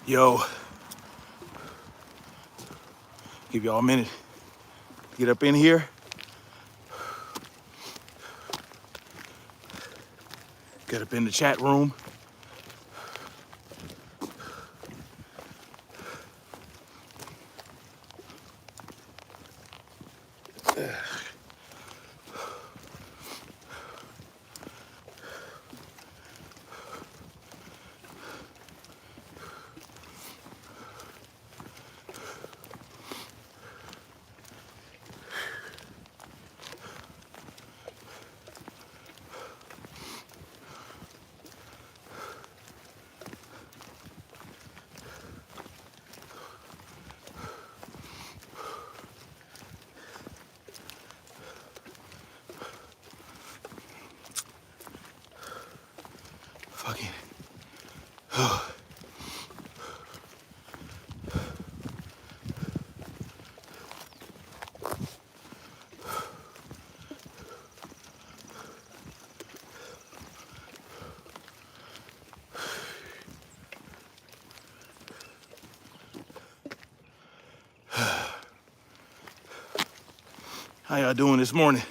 Yo, give y'all a minute to get up in here. Get up in the chat room. Fucking. How y'all doing this morning?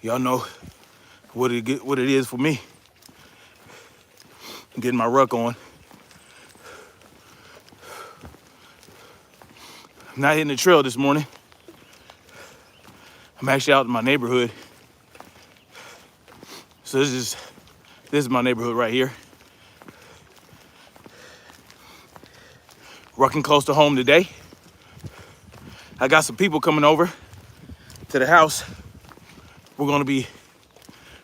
Y'all know what it is for me. I'm getting my ruck on. I'm not hitting the trail this morning. I'm actually out in my neighborhood. So this is my neighborhood right here. Rucking close to home today. I got some people coming over to the house. We're gonna be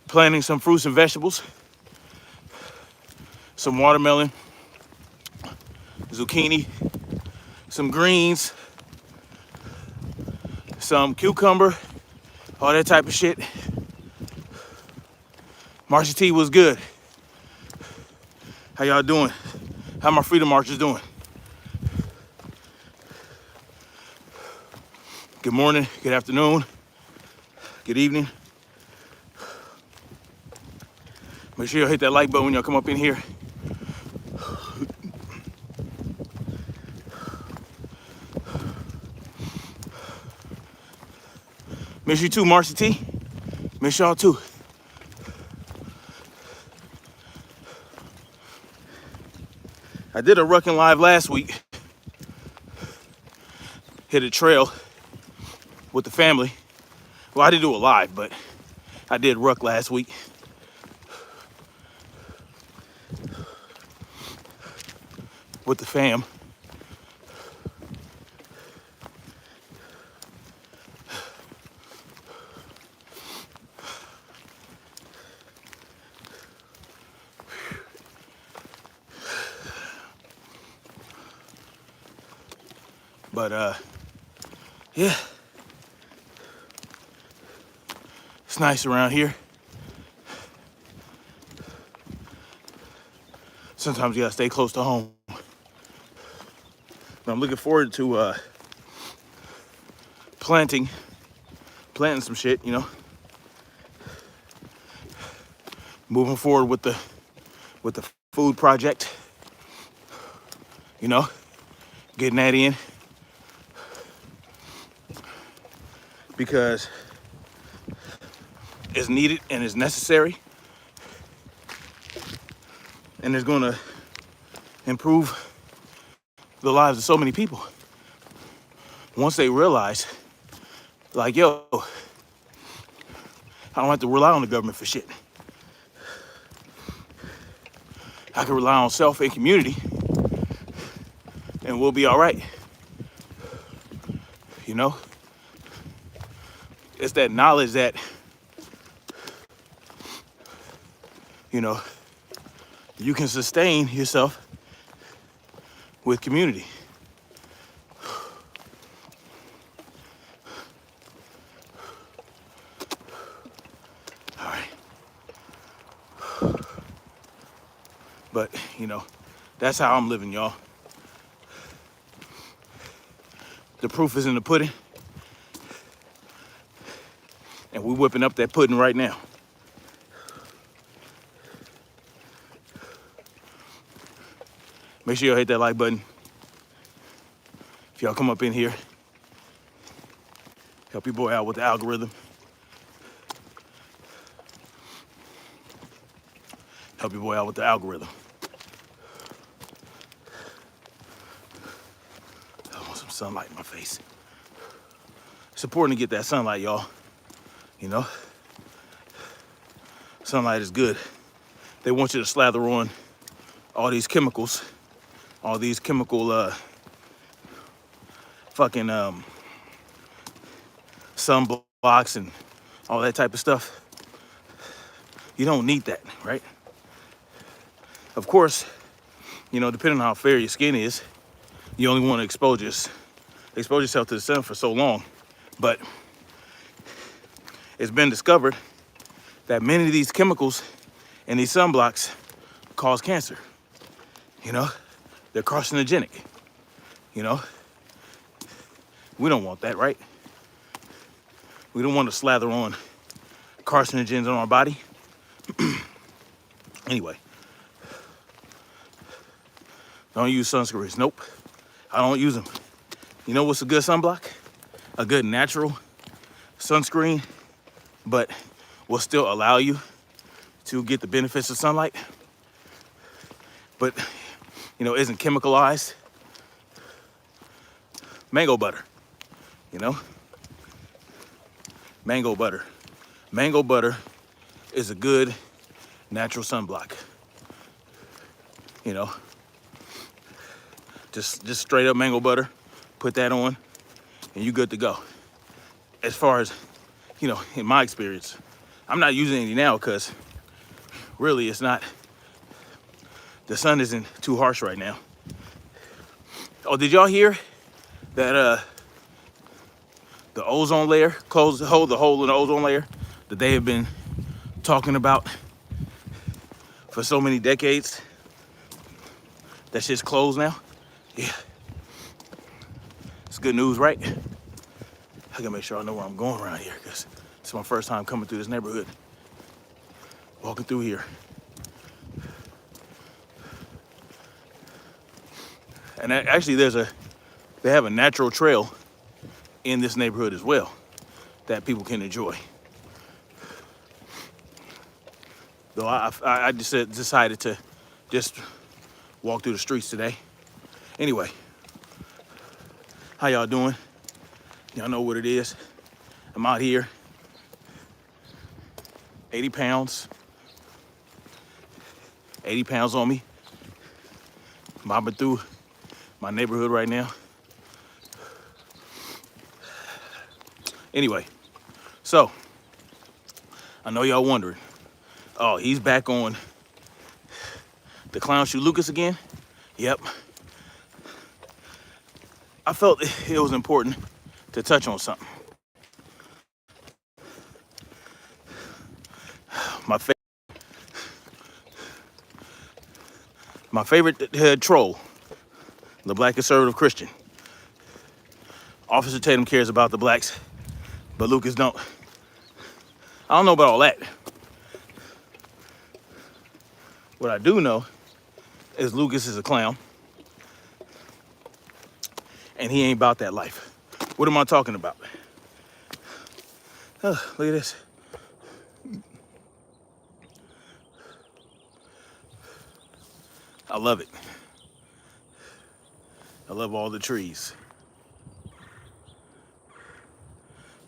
planting some fruits and vegetables. Some watermelon, zucchini, some greens, some cucumber, all that type of shit. Marcia T was good. How y'all doing? How my freedom marchers doing? Good morning, good afternoon, good evening. Make sure y'all hit that like button when y'all come up in here. Miss you too, Marcia T. Miss y'all too. I did a rucking live last week. Hit a trail with the family. Well, I didn't do a live, but I did ruck last week. With the fam. But yeah. It's nice around here. Sometimes you gotta stay close to home. But I'm looking forward to planting some shit, you know. Moving forward with the food project, you know, getting that in. Because it's needed and it's necessary. And it's gonna improve the lives of so many people. Once they realize, like, yo, I don't have to rely on the government for shit. I can rely on self and community and we'll be all right. You know? It's that knowledge that, you know, you can sustain yourself with community. All right. But, you know, that's how I'm living, y'all. The proof is in the pudding. And we're whipping up that pudding right now. Make sure y'all hit that like button. If y'all come up in here, help your boy out with the algorithm. Help your boy out with the algorithm. I want some sunlight in my face. It's important to get that sunlight, y'all. You know? Sunlight is good. They want you to slather on all these chemicals, all these chemical fucking sunblocks and all that type of stuff. You don't need that, right? Of course, you know, depending on how fair your skin is, you only want to expose yourself to the sun for so long. But it's been discovered that many of these chemicals and these sunblocks cause cancer. You know, they're carcinogenic. You know, we don't want that, right? We don't want to slather on carcinogens on our body. Anyway, don't use sunscreens. Nope, I don't use them. You know what's a good sunblock? A good natural sunscreen, but will still allow you to get the benefits of sunlight, but, you know, isn't chemicalized. Mango butter, you know? Mango butter. Mango butter is a good natural sunblock. You know, just straight up mango butter, put that on, and you're good to go. As far as, you know, in my experience, I'm not using any now because really it's not, the sun isn't too harsh right now. Oh, did y'all hear that the ozone layer closed the hole in the ozone layer that they have been talking about for so many decades? That shit's closed now. Yeah, it's good news, right? I gotta make sure I know where I'm going around here because it's my first time coming through this neighborhood. Walking through here. And actually they have a natural trail in this neighborhood as well that people can enjoy. Though I just decided to just walk through the streets today. Anyway, how y'all doing? Y'all know what it is. I'm out here, 80 pounds on me, mobbing through my neighborhood right now. Anyway, so I know y'all wondering, oh, he's back on the Clown Shoe Lucas again? Yep. I felt it was important to touch on something. My favorite troll, the Black conservative Christian. Officer Tatum cares about the blacks, but Lucas don't. I don't know about all that. What I do know is Lucas is a clown, and he ain't about that life. What am I talking about? Oh, look at this. I love it. I love all the trees.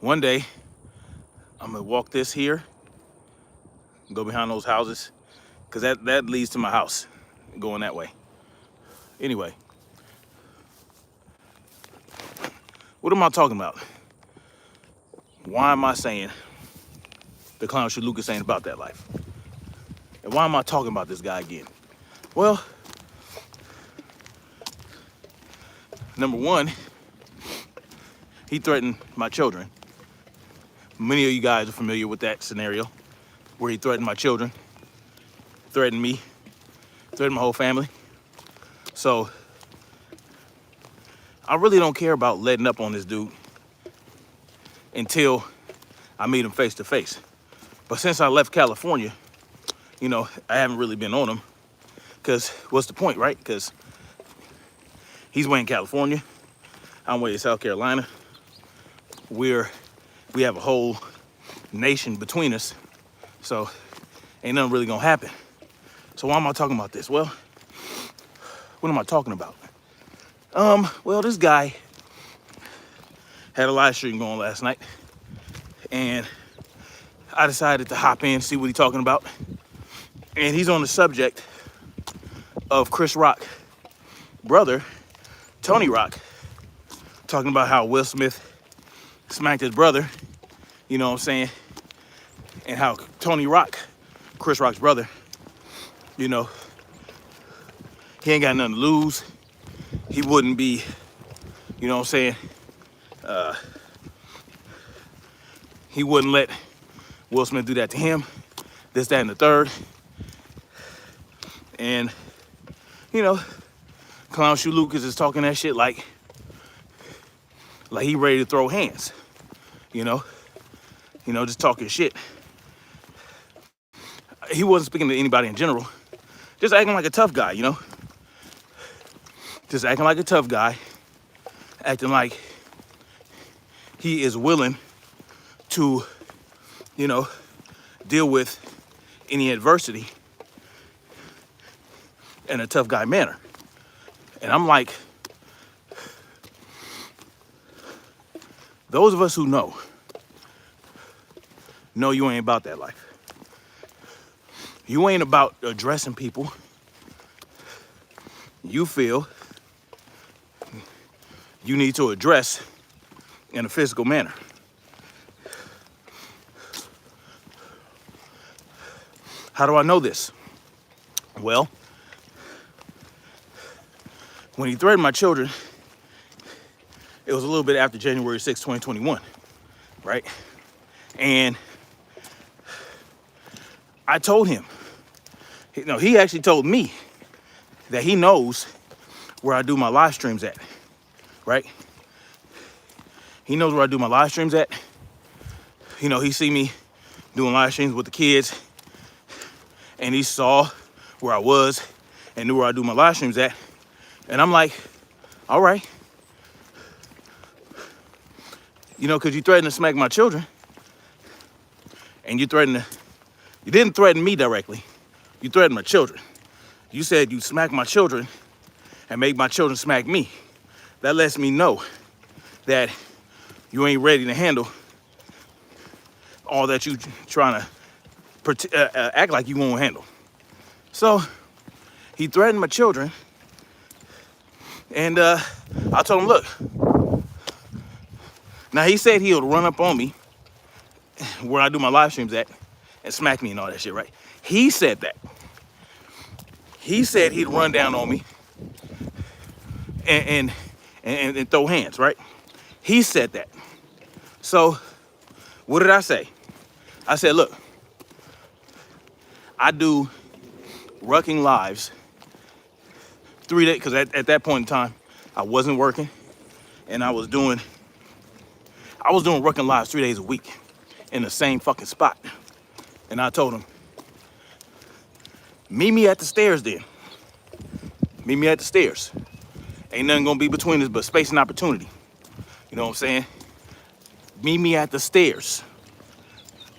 One day, I'm gonna walk this here, go behind those houses, because that leads to my house, going that way. Anyway, what am I talking about? Why am I saying the Clown Shoe Lucas ain't about that life? And why am I talking about this guy again? Well, number one, he threatened my children. Many of you guys are familiar with that scenario where he threatened my children, threatened me, threatened my whole family. So I really don't care about letting up on this dude until I meet him face to face. But since I left California, you know, I haven't really been on him because what's the point, right? Because He's way in California. I'm way in South Carolina. We have a whole nation between us. So ain't nothing really gonna happen. So why am I talking about this? Well, what am I talking about? Well, this guy had a live stream going last night, and I decided to hop in, see what he's talking about. And he's on the subject of Chris Rock's brother, Tony Rock, talking about how Will Smith smacked his brother, you know what I'm saying? And how Tony Rock, Chris Rock's brother, you know, he ain't got nothing to lose. He wouldn't be, you know what I'm saying? He wouldn't let Will Smith do that to him, this, that, and the third. And, you know, Clown Shoe Lucas is talking that shit like he ready to throw hands, you know, just talking shit. He wasn't speaking to anybody in general, just acting like a tough guy, you know, just acting like a tough guy, acting like he is willing to, you know, deal with any adversity in a tough guy manner. And I'm like, those of us who know you ain't about that life. You ain't about addressing people you feel you need to address in a physical manner. How do I know this? Well, when he threatened my children, it was a little bit after January 6, 2021, right? And I told him, he actually told me that he knows where I do my live streams at, right? He knows where I do my live streams at. You know, he see me doing live streams with the kids, and he saw where I was and knew where I do my live streams at. And I'm like, all right. You know, because you threatened to smack my children, and you didn't threaten me directly. You threatened my children. You said you smack my children and make my children smack me. That lets me know that you ain't ready to handle all that you trying to act like you won't handle. So he threatened my children, and I told him, look. Now, he said he would run up on me where I do my live streams at and smack me and all that shit, right? He said that. He said he'd run down on me and throw hands, right? He said that. So what did I say? I said, look, I do rucking lives 3 days, because at that point in time, I wasn't working, and I was doing rucking lives 3 days a week in the same fucking spot. And I told him, meet me at the stairs then. Meet me at the stairs. Ain't nothing gonna be between us but space and opportunity. You know what I'm saying? Meet me at the stairs.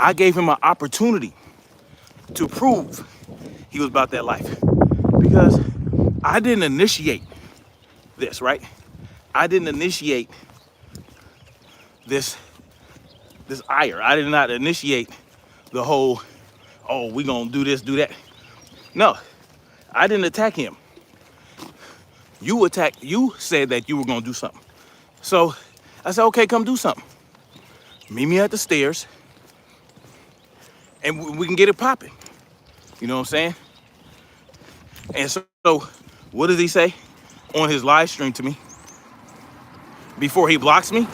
I gave him an opportunity to prove he was about that life, because I didn't initiate this, right? I didn't initiate this ire. I did not initiate the whole, oh, we gonna do this, do that. No, I didn't attack him. You said that you were gonna do something. So I said, okay, come do something. Meet me at the stairs and we can get it popping. You know what I'm saying? And so what does he say on his live stream to me before he blocks me?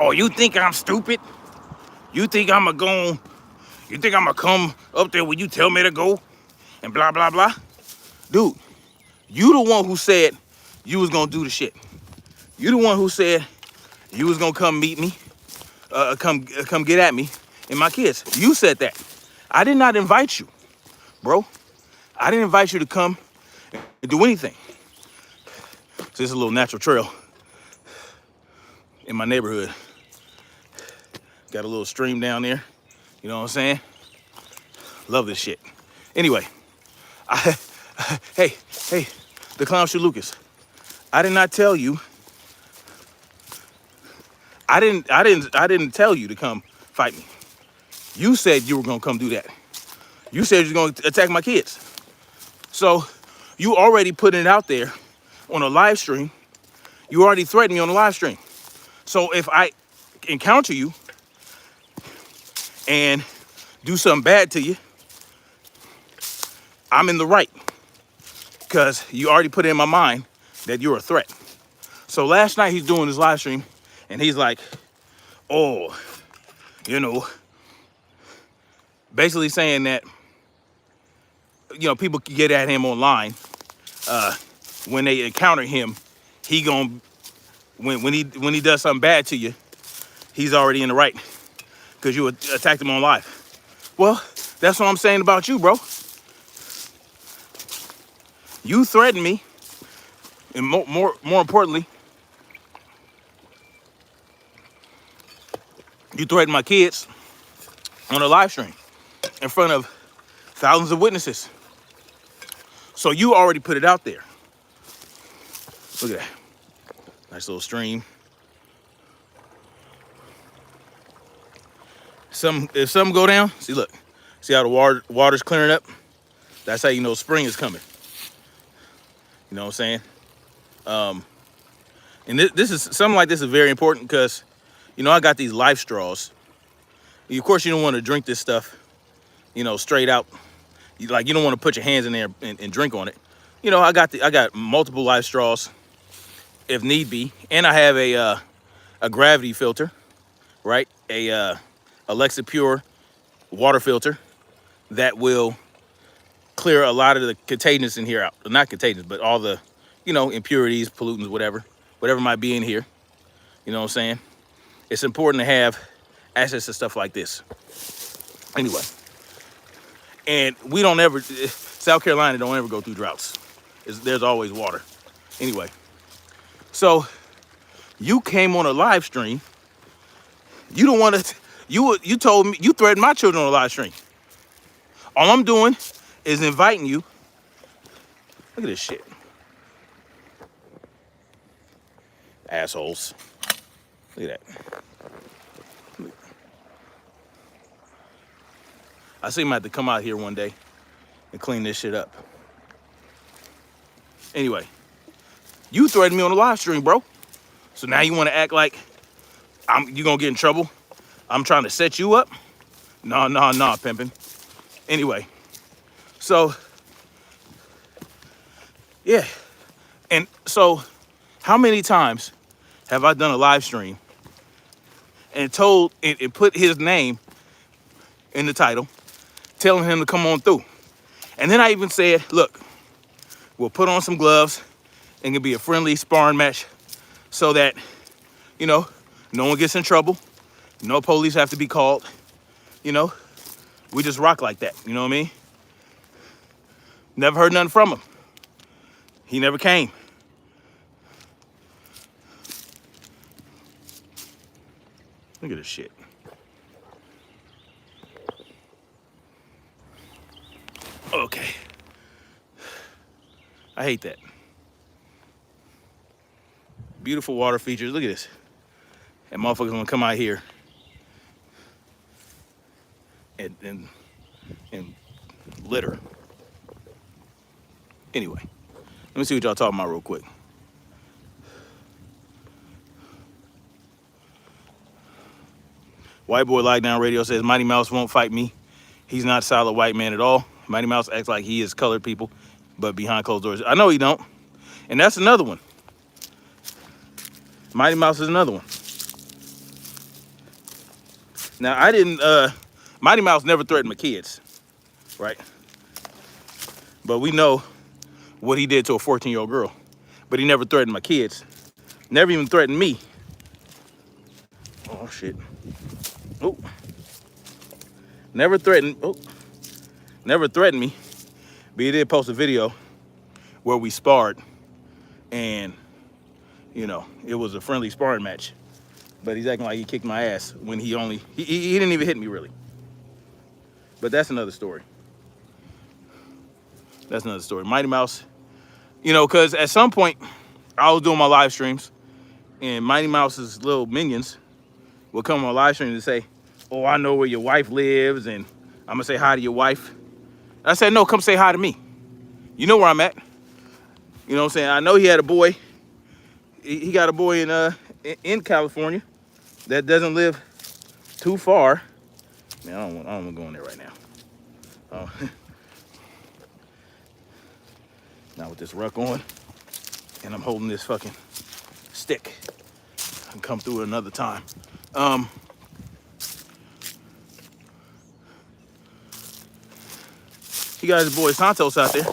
Oh, you think I'm stupid? You think I'm gonna come up there when you tell me to go and blah, blah, blah? Dude, you the one who said you was gonna do the shit. You the one who said you was gonna come meet me, come get at me and my kids. You said that. I did not invite you, bro. I didn't invite you to come and do anything. So this is a little natural trail in my neighborhood. Got a little stream down there. You know what I'm saying? Love this shit. Anyway, hey, the clown shoe Lucas. I did not tell you. I didn't tell you to come fight me. You said you were gonna come do that. You said you were gonna attack my kids. So you already putting it out there on a live stream. You already threatened me on the live stream. So if I encounter you and do something bad to you, I'm in the right, because you already put it in my mind that you're a threat. So last night he's doing his live stream and he's like, oh, you know, basically saying that, you know, people can get at him online. When they encounter him, he gonna, when he does something bad to you, he's already in the right because you attacked him on live. Well, that's what I'm saying about you, bro. You threatened me, and more importantly, you threatened my kids on a live stream in front of thousands of witnesses. So you already put it out there. Look at that. Nice little stream. If something go down, see, look. See how the water's clearing up? That's how you know spring is coming. You know what I'm saying? And this is something like this is very important because, you know, I got these life straws. Of course, you don't want to drink this stuff, you know, straight out. You don't want to put your hands in there and drink on it. You know, I got multiple life straws if need be, and I have a gravity filter, right? A Alexa Pure water filter that will clear a lot of the contagious in here out. Not contagious, but all the, you know, impurities, pollutants, whatever might be in here. You know what I'm saying? It's important to have access to stuff like this. Anyway, and we don't ever, South Carolina don't ever go through droughts. There's always water. Anyway, so you came on a live stream. You don't want to, you told me, you threatened my children on a live stream. All I'm doing is inviting you. Look at this shit. Assholes. Look at that. I see him have to come out here one day and clean this shit up. Anyway, you threatened me on the live stream, bro. So now you want to act like you gonna get in trouble? I'm trying to set you up? No, pimpin'. Anyway, so yeah, and so how many times have I done a live stream and told and put his name in the title, telling him to come on through? And then I even said, look, we'll put on some gloves and it'll be a friendly sparring match so that, you know, no one gets in trouble. No police have to be called. You know, we just rock like that. You know what I mean? Never heard nothing from him. He never came. Look at this shit. Okay. I hate that. Beautiful water features. Look at this. And motherfuckers gonna come out here and litter. Anyway, let me see what y'all talking about real quick. White Boy Lockdown Radio says Mighty Mouse won't fight me. He's not a solid white man at all. Mighty Mouse acts like he is colored people, but behind closed doors. I know he don't. And that's another one. Mighty Mouse is another one. Now, I didn't, Mighty Mouse never threatened my kids, right? But we know what he did to a 14-year-old girl. But he never threatened my kids. Never even threatened me. Oh, shit. Oh. Never threatened me. But he did post a video where we sparred. And You know, it was a friendly sparring match. But he's acting like he kicked my ass when he didn't even hit me really. But that's another story. That's another story. Mighty Mouse, you know, because at some point I was doing my live streams and Mighty Mouse's little minions would come on live stream and say, oh, I know where your wife lives and I'm gonna say hi to your wife. I said, no, come say hi to me. You know where I'm at. You know what I'm saying? I know he had a boy. He got a boy in California that doesn't live too far. Man, I don't want to go in there right now. Now with this ruck on, and I'm holding this fucking stick. I can come through it another time. He got his boy Santos out there.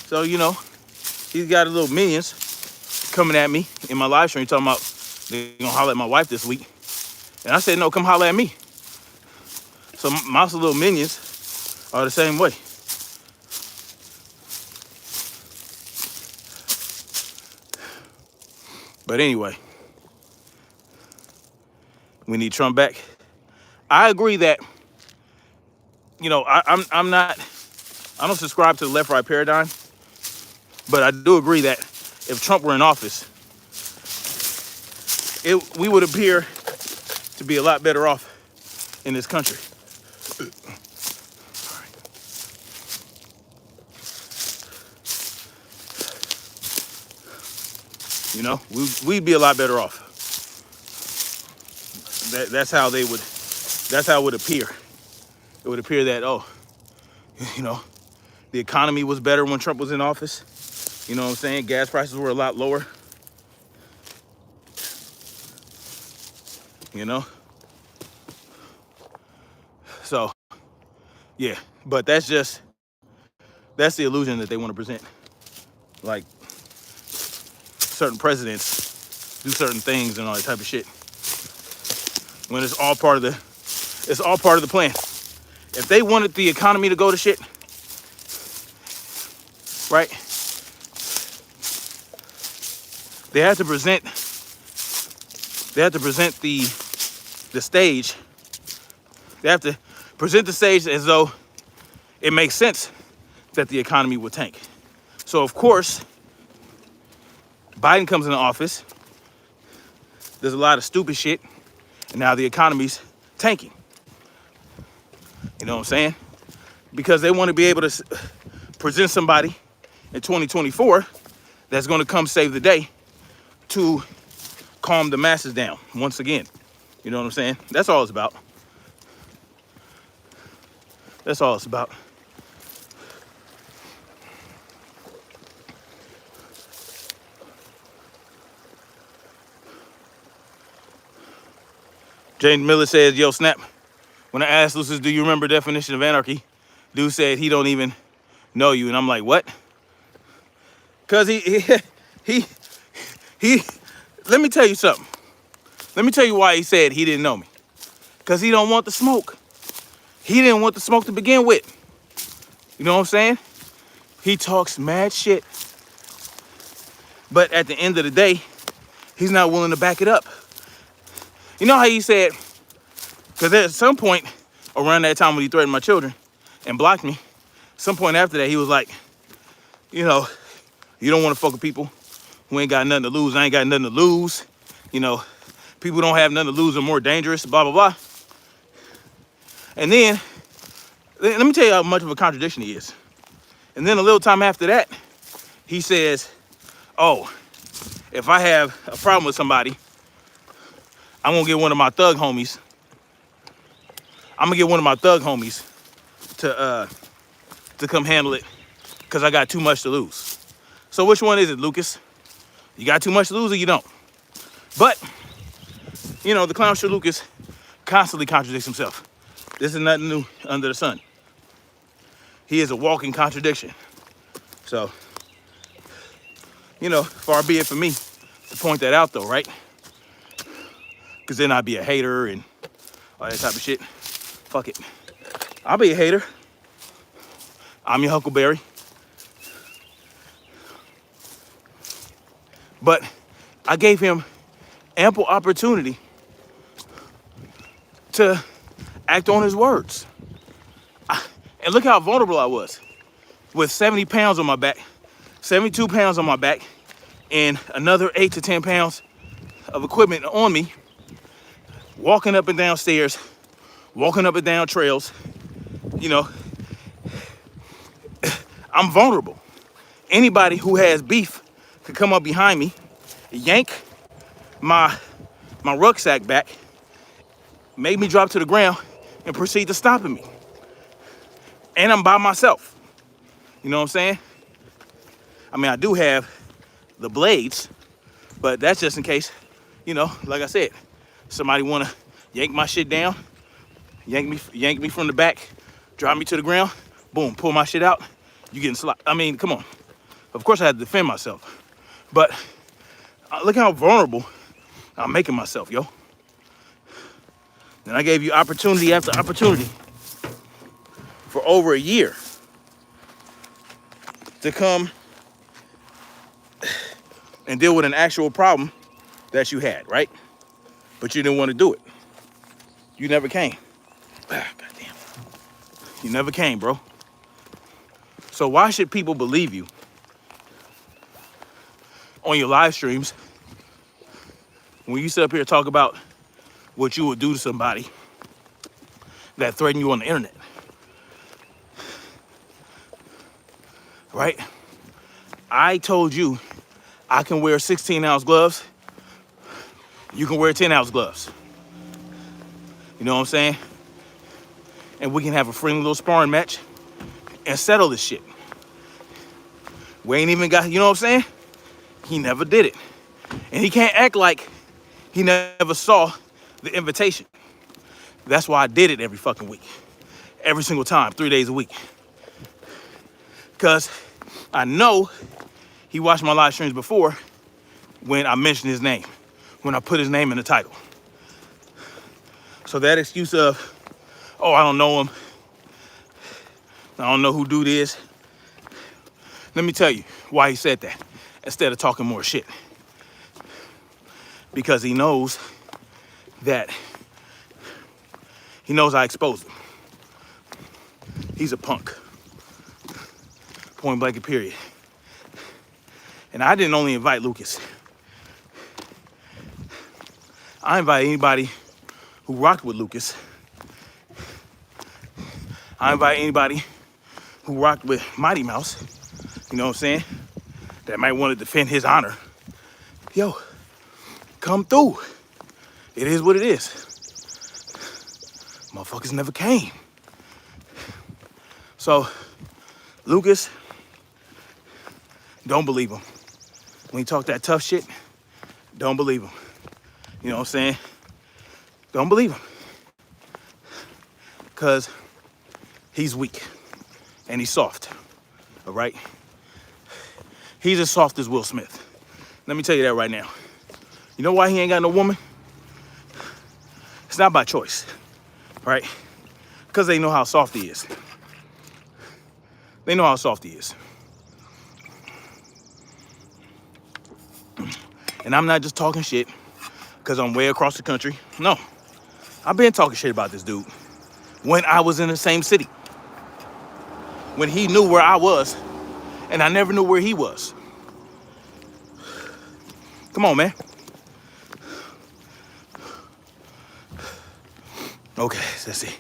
So, you know, he's got his little minions coming at me in my live stream talking about they're gonna holler at my wife this week. And I said, no, come holler at me. So Mouse's little minions are the same way. But anyway, we need Trump back. I agree that, you know, I don't subscribe to the left-right paradigm, but I do agree that if Trump were in office, we would appear to be a lot better off in this country. You know, we'd be a lot better off. That's how it would appear. It would appear that, oh, you know, the economy was better when Trump was in office. You know what I'm saying? Gas prices were a lot lower. You know? So, yeah. But that's the illusion that they want to present. Like, certain presidents do certain things and all that type of shit. When it's all part of the plan. If they wanted the economy to go to shit, right? They have to present the stage. They have to present the stage as though it makes sense that the economy would tank. So of course, Biden comes into office. There's a lot of stupid shit, and now the economy's tanking. You know what I'm saying? Because they want to be able to present somebody in 2024 that's going to come save the day to calm the masses down once again. You know what I'm saying? That's all it's about. That's all it's about. James Miller says, yo, Snap, when I asked Lucis, do you remember definition of anarchy? Dude said he don't even know you. And I'm like, what? Because he, let me tell you something. Let me tell you why he said he didn't know me. Because he don't want the smoke. He didn't want the smoke to begin with. You know what I'm saying? He talks mad shit. But at the end of the day, he's not willing to back it up. You know how he said, because at some point around that time when he threatened my children and blocked me, some point after that, he was like, you know, you don't want to fuck with people who ain't got nothing to lose. I ain't got nothing to lose. You know, people don't have nothing to lose are more dangerous, blah, blah, blah. And then, let me tell you how much of a contradiction he is. And then a little time after that, he says, oh, if I have a problem with somebody, I'm gonna get one of my thug homies. I'm gonna get one of my thug homies to come handle it because I got too much to lose. So which one is it, Lucas? You got too much to lose or you don't? But, you know, the clownster Lucas constantly contradicts himself. This is nothing new under the sun. He is a walking contradiction. So, you know, far be it for me to point that out though, right? Because then I'd be a hater and all that type of shit. Fuck it. I'll be a hater. I'm your Huckleberry. But I gave him ample opportunity to act on his words. And look how vulnerable I was with 70 pounds on my back, 72 pounds on my back, and another 8 to 10 pounds of equipment on me, walking up and down stairs, walking up and down trails. You know, I'm vulnerable. Anybody who has beef could come up behind me, yank my rucksack back, make me drop to the ground, and proceed to stopping me. And I'm by myself. You know what I'm saying? I mean, I do have the blades, but that's just in case, you know, like I said, somebody wanna yank my shit down, yank me from the back, drop me to the ground, boom, pull my shit out, you getting slapped. I mean, come on. Of course I had to defend myself, but look how vulnerable I'm making myself, yo. And I gave you opportunity after opportunity for over a year to come and deal with an actual problem that you had, right? But you didn't want to do it. You never came. Ah, goddamn. You never came, bro. So why should people believe you on your live streams when you sit up here and talk about what you would do to somebody that threatened you on the internet? Right? I told you I can wear 16-ounce gloves. You can wear 10-ounce gloves. You know what I'm saying? And we can have a friendly little sparring match and settle this shit. We ain't even got, you know what I'm saying? He never did it. And he can't act like he never saw the invitation. That's why I did it every fucking week. Every single time, 3 days a week. Because I know he watched my live streams before when I mentioned his name, when I put his name in the title. So that excuse of, oh, I don't know him, I don't know who dude is. Let me tell you why he said that instead of talking more shit. Because he knows that, he knows I exposed him. He's a punk. Point blank, period. And I didn't only invite Lucas. I invite anybody who rocked with Lucas. I invite anybody who rocked with Mighty Mouse, you know what I'm saying, that might want to defend his honor. Yo, come through. It is what it is. Motherfuckers never came. So, Lucas, don't believe him. When he talk that tough shit, don't believe him. You know what I'm saying? Don't believe him. Because he's weak and he's soft, all right? He's as soft as Will Smith. Let me tell you that right now. You know why he ain't got no woman? It's not by choice, right? Because they know how soft he is. They know how soft he is. And I'm not just talking shit because I'm way across the country. No, I've been talking shit about this dude when I was in the same city. When he knew where I was and I never knew where he was. Come on, man. Okay, let's see.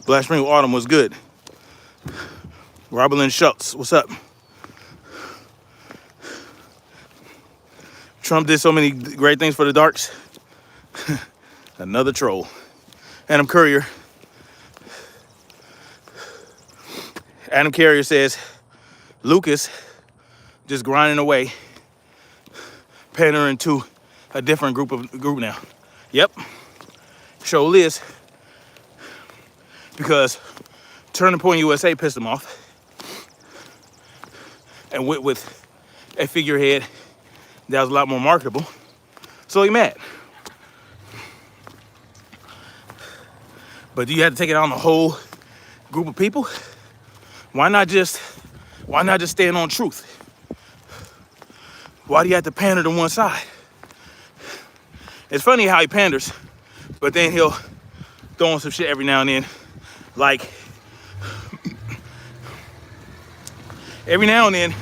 Black Spring Autumn was good. Robert Lynn Schultz, what's up? Trump did so many great things for the darks. Another troll. Adam Courier. Adam Carrier says, Lucas just grinding away, pandering to a different group now. Yep, sure is. Because Turning Point USA pissed him off. And went with a figurehead that was a lot more marketable. So he mad. But do you have to take it out on a whole group of people? Why not just stand on truth? Why do you have to pander to one side? It's funny how he panders, but then he'll throw on some shit every now and then. Like, every now and then,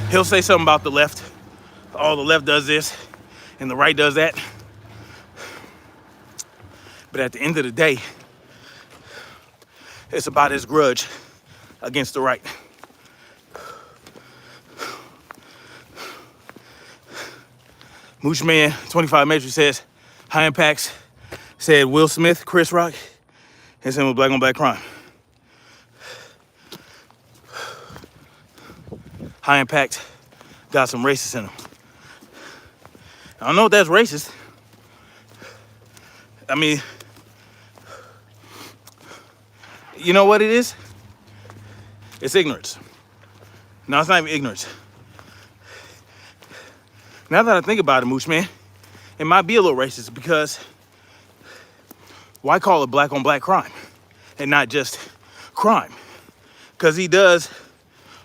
he'll say something about the left. Oh, the left does this, and the right does that. But at the end of the day, it's about his grudge against the right. Mooch Man 25 Matrix says, High Impacts said Will Smith, Chris Rock, and same with black on black crime. High Impact got some racist in him. I don't know if that's racist. I mean, you know what it is? It's ignorance. No, it's not even ignorance. Now that I think about it, Mooch Man, it might be a little racist because why call it black on black crime and not just crime? Because he does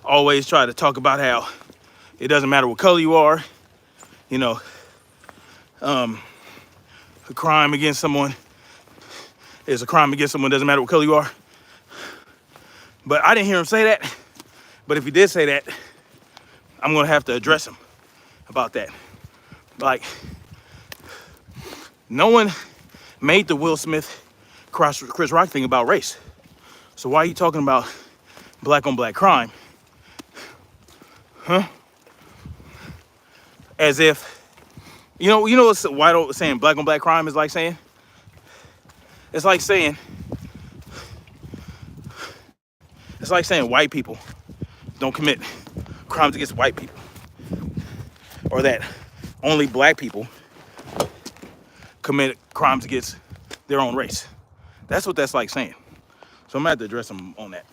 always try to talk about how it doesn't matter what color you are, you know, a crime against someone is a crime against someone, doesn't matter what color you are. But I didn't hear him say that. But if he did say that, I'm gonna have to address him about that. Like, no one made the Will Smith Chris Rock thing about race. So why are you talking about black on black crime? Huh? As if, you know what's why saying black on black crime is like saying? It's like saying white people don't commit crimes against white people. Or that only black people commit crimes against their own race. That's what that's like saying. So I'm gonna have to address him on that.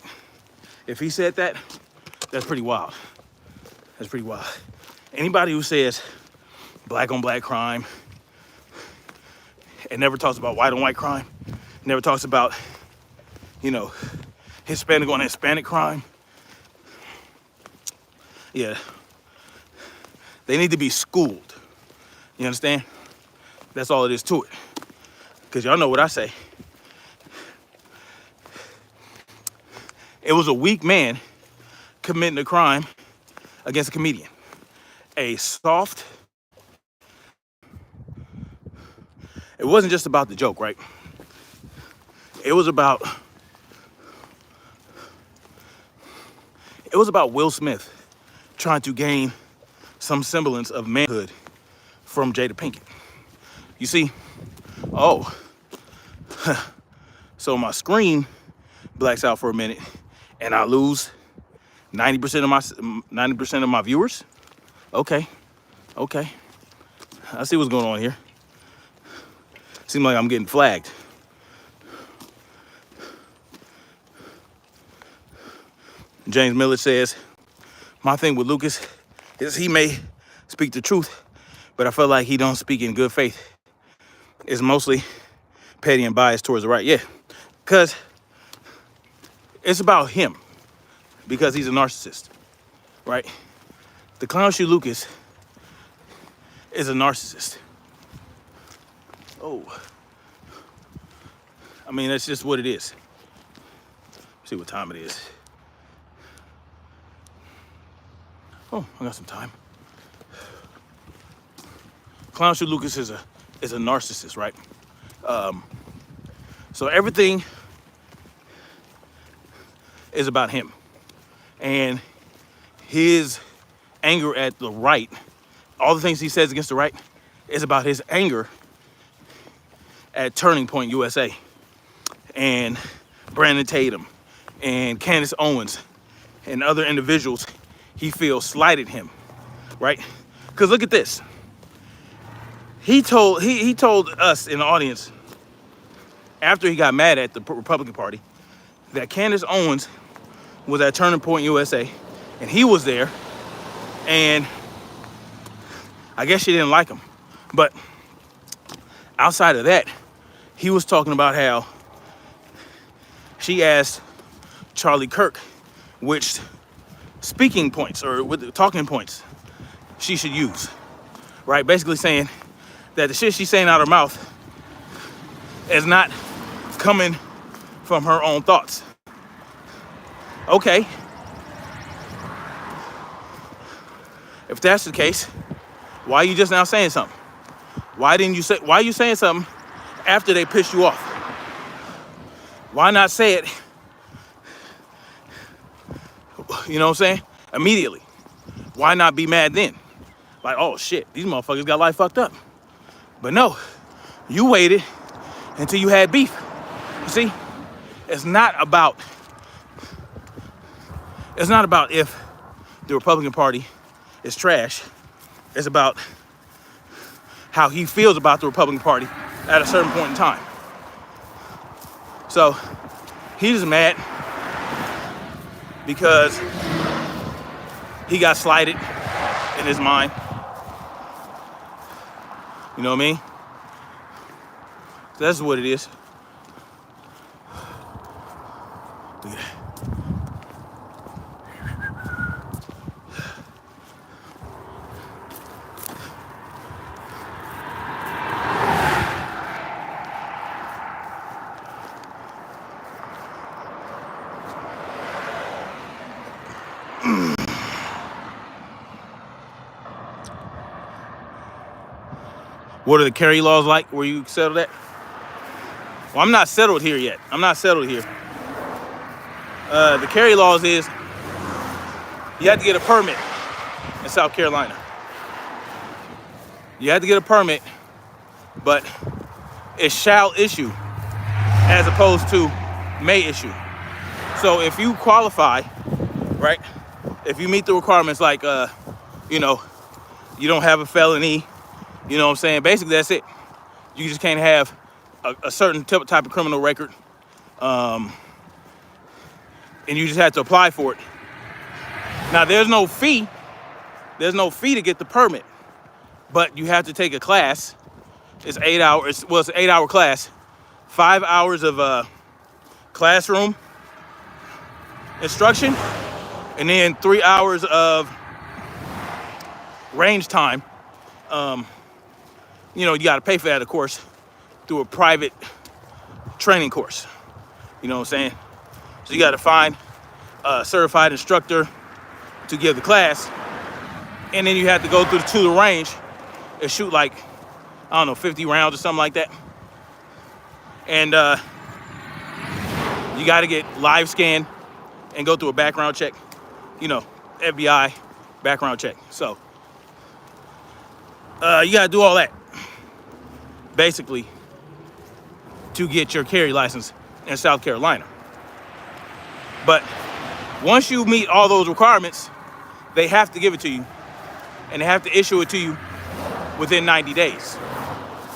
If he said that, that's pretty wild. That's pretty wild. Anybody who says black on black crime and never talks about white on white crime, never talks about, you know, Hispanic on Hispanic crime, yeah, they need to be schooled. You understand? That's all it is to it. Because y'all know what I say. It was a weak man committing a crime against a comedian. A soft. It wasn't just about the joke, right? It was about Will Smith trying to gain some semblance of manhood from Jada Pinkett. You see? Oh. So my screen blacks out for a minute and I lose 90% of my viewers? Okay. I see what's going on here. Seems like I'm getting flagged. James Miller says, my thing with Lucas is he may speak the truth, but I feel like he don't speak in good faith. It's mostly petty and biased towards the right. Yeah, because it's about him, because he's a narcissist, right? The Clown Shoe Lucas is a narcissist. Oh. I mean, that's just what it is. See what time it is. Oh, I got some time. Clown Shoe Lucas is a narcissist, right? So everything is about him. And his anger at the right, all the things he says against the right, is about his anger at Turning Point USA and Brandon Tatum and Candace Owens and other individuals he feels slighted him, right? Because look at this. He told us in the audience after he got mad at the Republican Party that Candace Owens was at Turning Point USA and he was there, and I guess she didn't like him. But outside of that, he was talking about how she asked Charlie Kirk which speaking points or with the talking points she should use, right? Basically saying that the shit she's saying out of her mouth is not coming from her own thoughts. Okay. If that's the case, why are you just now saying something? Why are you saying something after they pissed you off? Why not say it, you know what I'm saying, immediately? Why not be mad then? Like, oh shit, these motherfuckers got life fucked up. But no, you waited until you had beef. You see, it's not about if the Republican Party is trash. It's about how he feels about the Republican Party at a certain point in time. So he's mad because he got slighted in his mind. You know what I mean? So that's what it is. Look at that. What are the carry laws like where you settle that? Well, I'm not settled here yet. I'm not settled here. The carry laws is you have to get a permit in South Carolina. You have to get a permit, but it shall issue as opposed to may issue. So if you qualify, right? If you meet the requirements like, you know, you don't have a felony, you know what I'm saying? Basically, that's it. You just can't have a certain type of criminal record. And you just have to apply for it. Now, there's no fee. There's no fee to get the permit. But you have to take a class. It's 8 hours. Well, it's an 8-hour class. 5 hours of classroom instruction. And then 3 hours of range time. You know, you got to pay for that, of course, through a private training course. You know what I'm saying? So you got to find a certified instructor to give the class. And then you have to go to the range and shoot like, I don't know, 50 rounds or something like that. And you got to get live scanned and go through a background check. You know, FBI background check. So you got to do all that, basically, to get your carry license in South Carolina. But once you meet all those requirements, they have to give it to you, and they have to issue it to you within 90 days.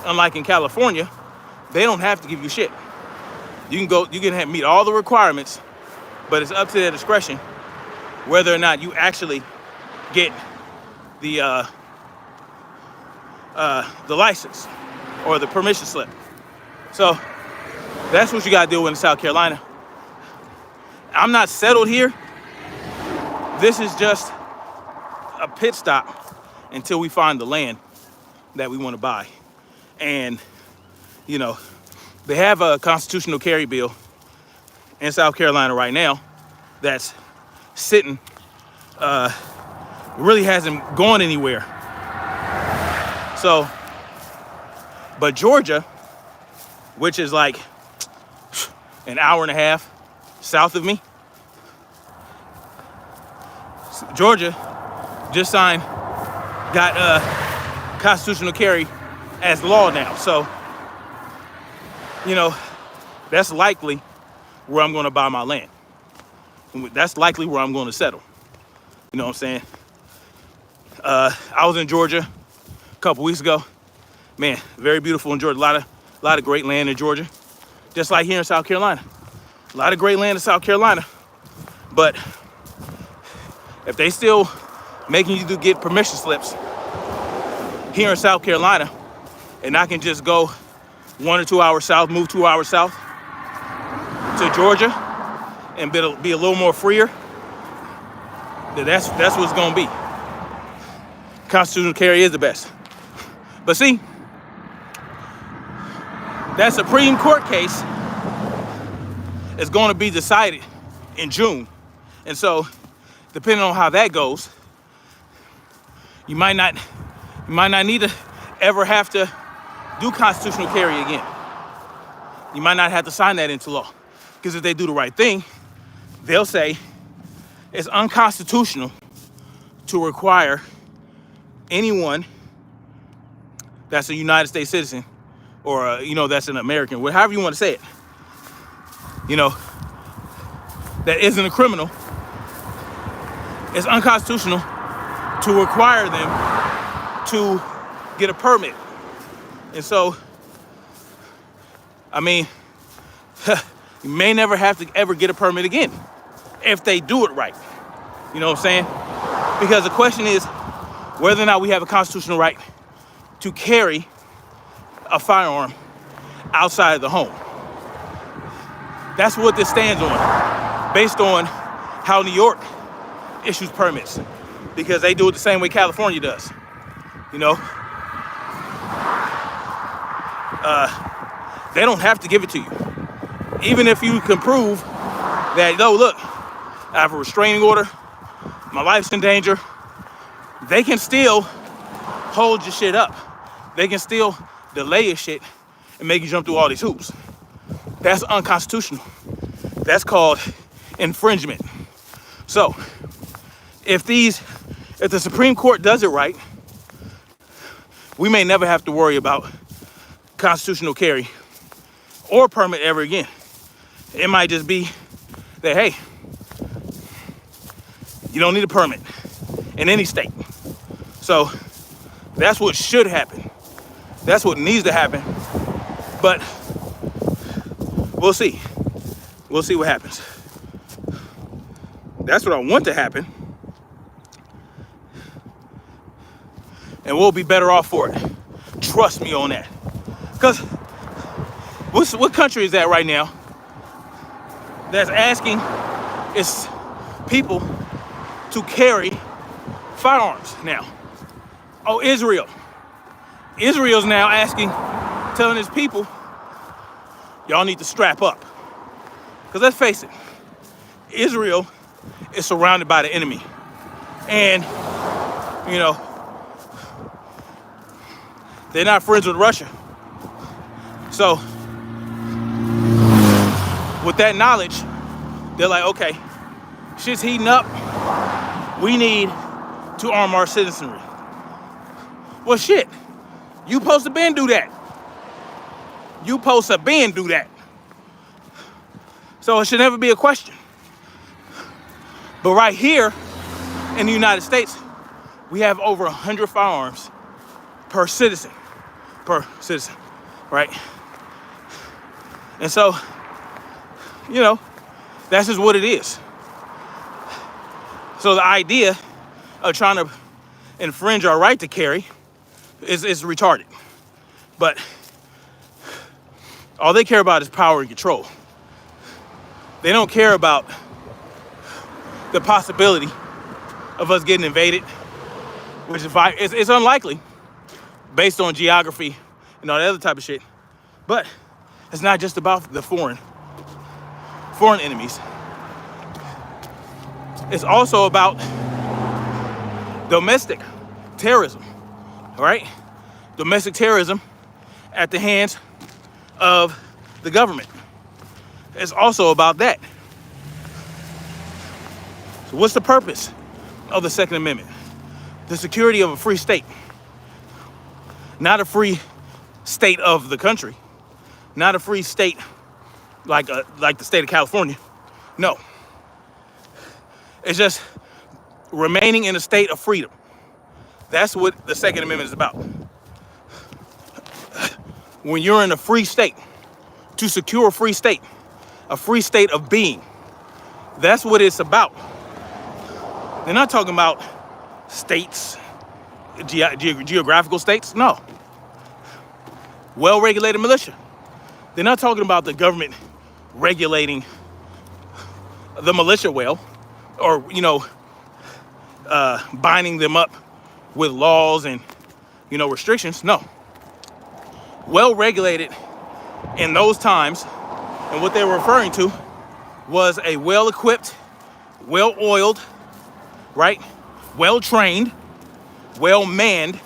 Unlike in California, they don't have to give you shit. You can meet all the requirements, but it's up to their discretion whether or not you actually get the license or the permission slip. So that's what you gotta deal with in South Carolina. I'm not settled here. This is just a pit stop until we find the land that we want to buy. And, you know, they have a constitutional carry bill in South Carolina right now that's sitting, really hasn't gone anywhere. So, but Georgia, which is like an hour and a half south of me, Georgia just got constitutional carry as law now. So, you know, that's likely where I'm going to buy my land. That's likely where I'm going to settle. You know what I'm saying? I was in Georgia a couple weeks ago. Man, very beautiful in Georgia. A lot of great land in Georgia. Just like here in South Carolina. A lot of great land in South Carolina. But if they still making you get permission slips here in South Carolina, and I can just go 1 or 2 hours south, move 2 hours south to Georgia and be a little more freer, then that's what it's gonna be. constitutional carry is the best. But see, that Supreme Court case is going to be decided in June. And so, depending on how that goes, you might not need to ever have to do constitutional carry again. You might not have to sign that into law. Because if they do the right thing, they'll say it's unconstitutional to require anyone that's a United States citizen or, that's an American, however you want to say it, that isn't a criminal, it's unconstitutional to require them to get a permit. And so, you may never have to ever get a permit again if they do it right. You know what I'm saying? Because the question is whether or not we have a constitutional right to carry a firearm outside of the home. That's what this stands on, based on how New York issues permits, because they do it the same way California does. They don't have to give it to you. Even if you can prove that, look, I have a restraining order, my life's in danger, they can still hold your shit up. They can still delay your shit and make you jump through all these hoops. That's unconstitutional. That's called infringement. So, if the Supreme Court does it right, we may never have to worry about constitutional carry or permit ever again. It might just be that, hey, you don't need a permit in any state. So that's what should happen. That's what needs to happen. But we'll see. We'll see what happens. That's what I want to happen. And we'll be better off for it. Trust me on that. Because what country is that right now that's asking its people to carry firearms now? Oh, Israel. Israel's now telling its people, y'all need to strap up. Because let's face it, Israel is surrounded by the enemy. And, they're not friends with Russia. So, with that knowledge, they're like, okay, shit's heating up. We need to arm our citizenry. Well, shit, you supposed to been do that. You supposed to been do that. So it should never be a question. But right here in the United States, we have over 100 firearms per citizen, right? And so, that's just what it is. So the idea of trying to infringe our right to carry is retarded. But all they care about is power and control. They don't care about the possibility of us getting invaded, which it's unlikely based on geography and all that other type of shit. But it's not just about the foreign enemies. It's also about domestic terrorism, all right? Domestic terrorism at the hands of the government. It's also about that. So what's the purpose of the Second Amendment? The security of a free state. Not a free state of the country. Not a free state like the state of California. No. It's just remaining in a state of freedom. That's what the Second Amendment is about. When you're in a free state, to secure a free state of being, that's what it's about. They're not talking about states, geographical states, no. Well-regulated militia. They're not talking about the government regulating the militia well, or, binding them up with laws and, restrictions. No. Well regulated in those times, and what they were referring to was a well-equipped, well-oiled, right? Well-trained, well-manned,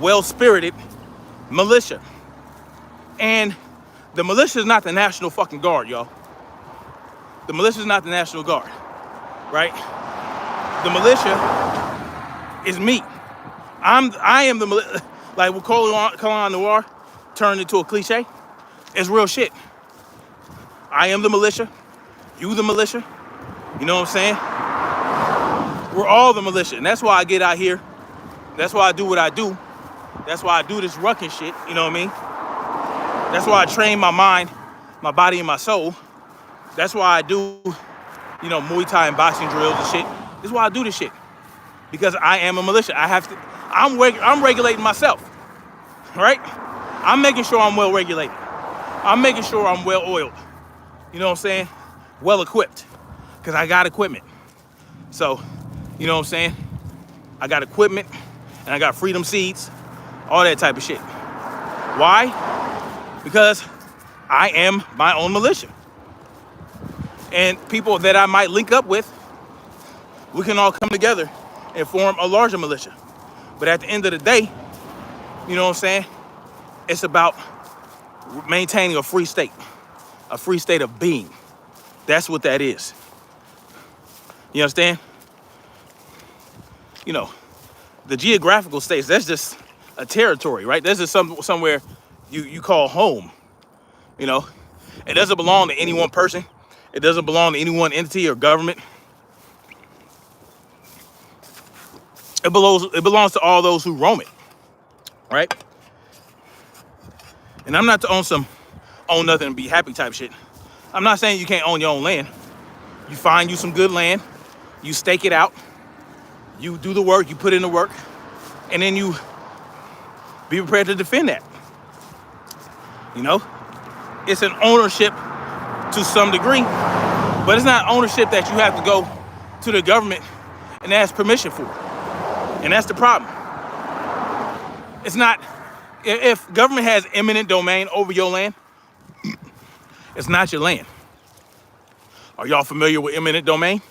well-spirited militia. And the militia is not the National fucking Guard, y'all. The militia is not the National Guard, right? The militia is me. I am the militia. Like what Colin Noir turned into a cliche. It's real shit. I am the militia. You the militia. You know what I'm saying? We're all the militia. And that's why I get out here. That's why I do what I do. That's why I do this rucking shit. You know what I mean? That's why I train my mind, my body, and my soul. That's why I do, Muay Thai and boxing drills and shit. This is why I do this shit. Because I am a militia. I'm regulating myself, right? I'm making sure I'm well regulated. I'm making sure I'm well oiled. You know what I'm saying? Well equipped. Because I got equipment. So, you know what I'm saying? I got equipment and I got freedom seeds, all that type of shit. Why? Because I am my own militia. And people that I might link up with, we can all come together and form a larger militia. But at the end of the day, you know what I'm saying? It's about maintaining a free state of being. That's what that is. You understand? The geographical states, that's just a territory, right? That's just somewhere you call home. It doesn't belong to any one person. It doesn't belong to any one entity or government. It belongs to all those who roam it, right? And I'm not to own nothing and be happy type shit. I'm not saying you can't own your own land. You find you some good land, you stake it out, you do the work, you put in the work, and then you be prepared to defend that. It's an ownership to some degree, but it's not ownership that you have to go to the government and ask permission for. And that's the problem. It's not, if government has eminent domain over your land, it's not your land. Are y'all familiar with eminent domain?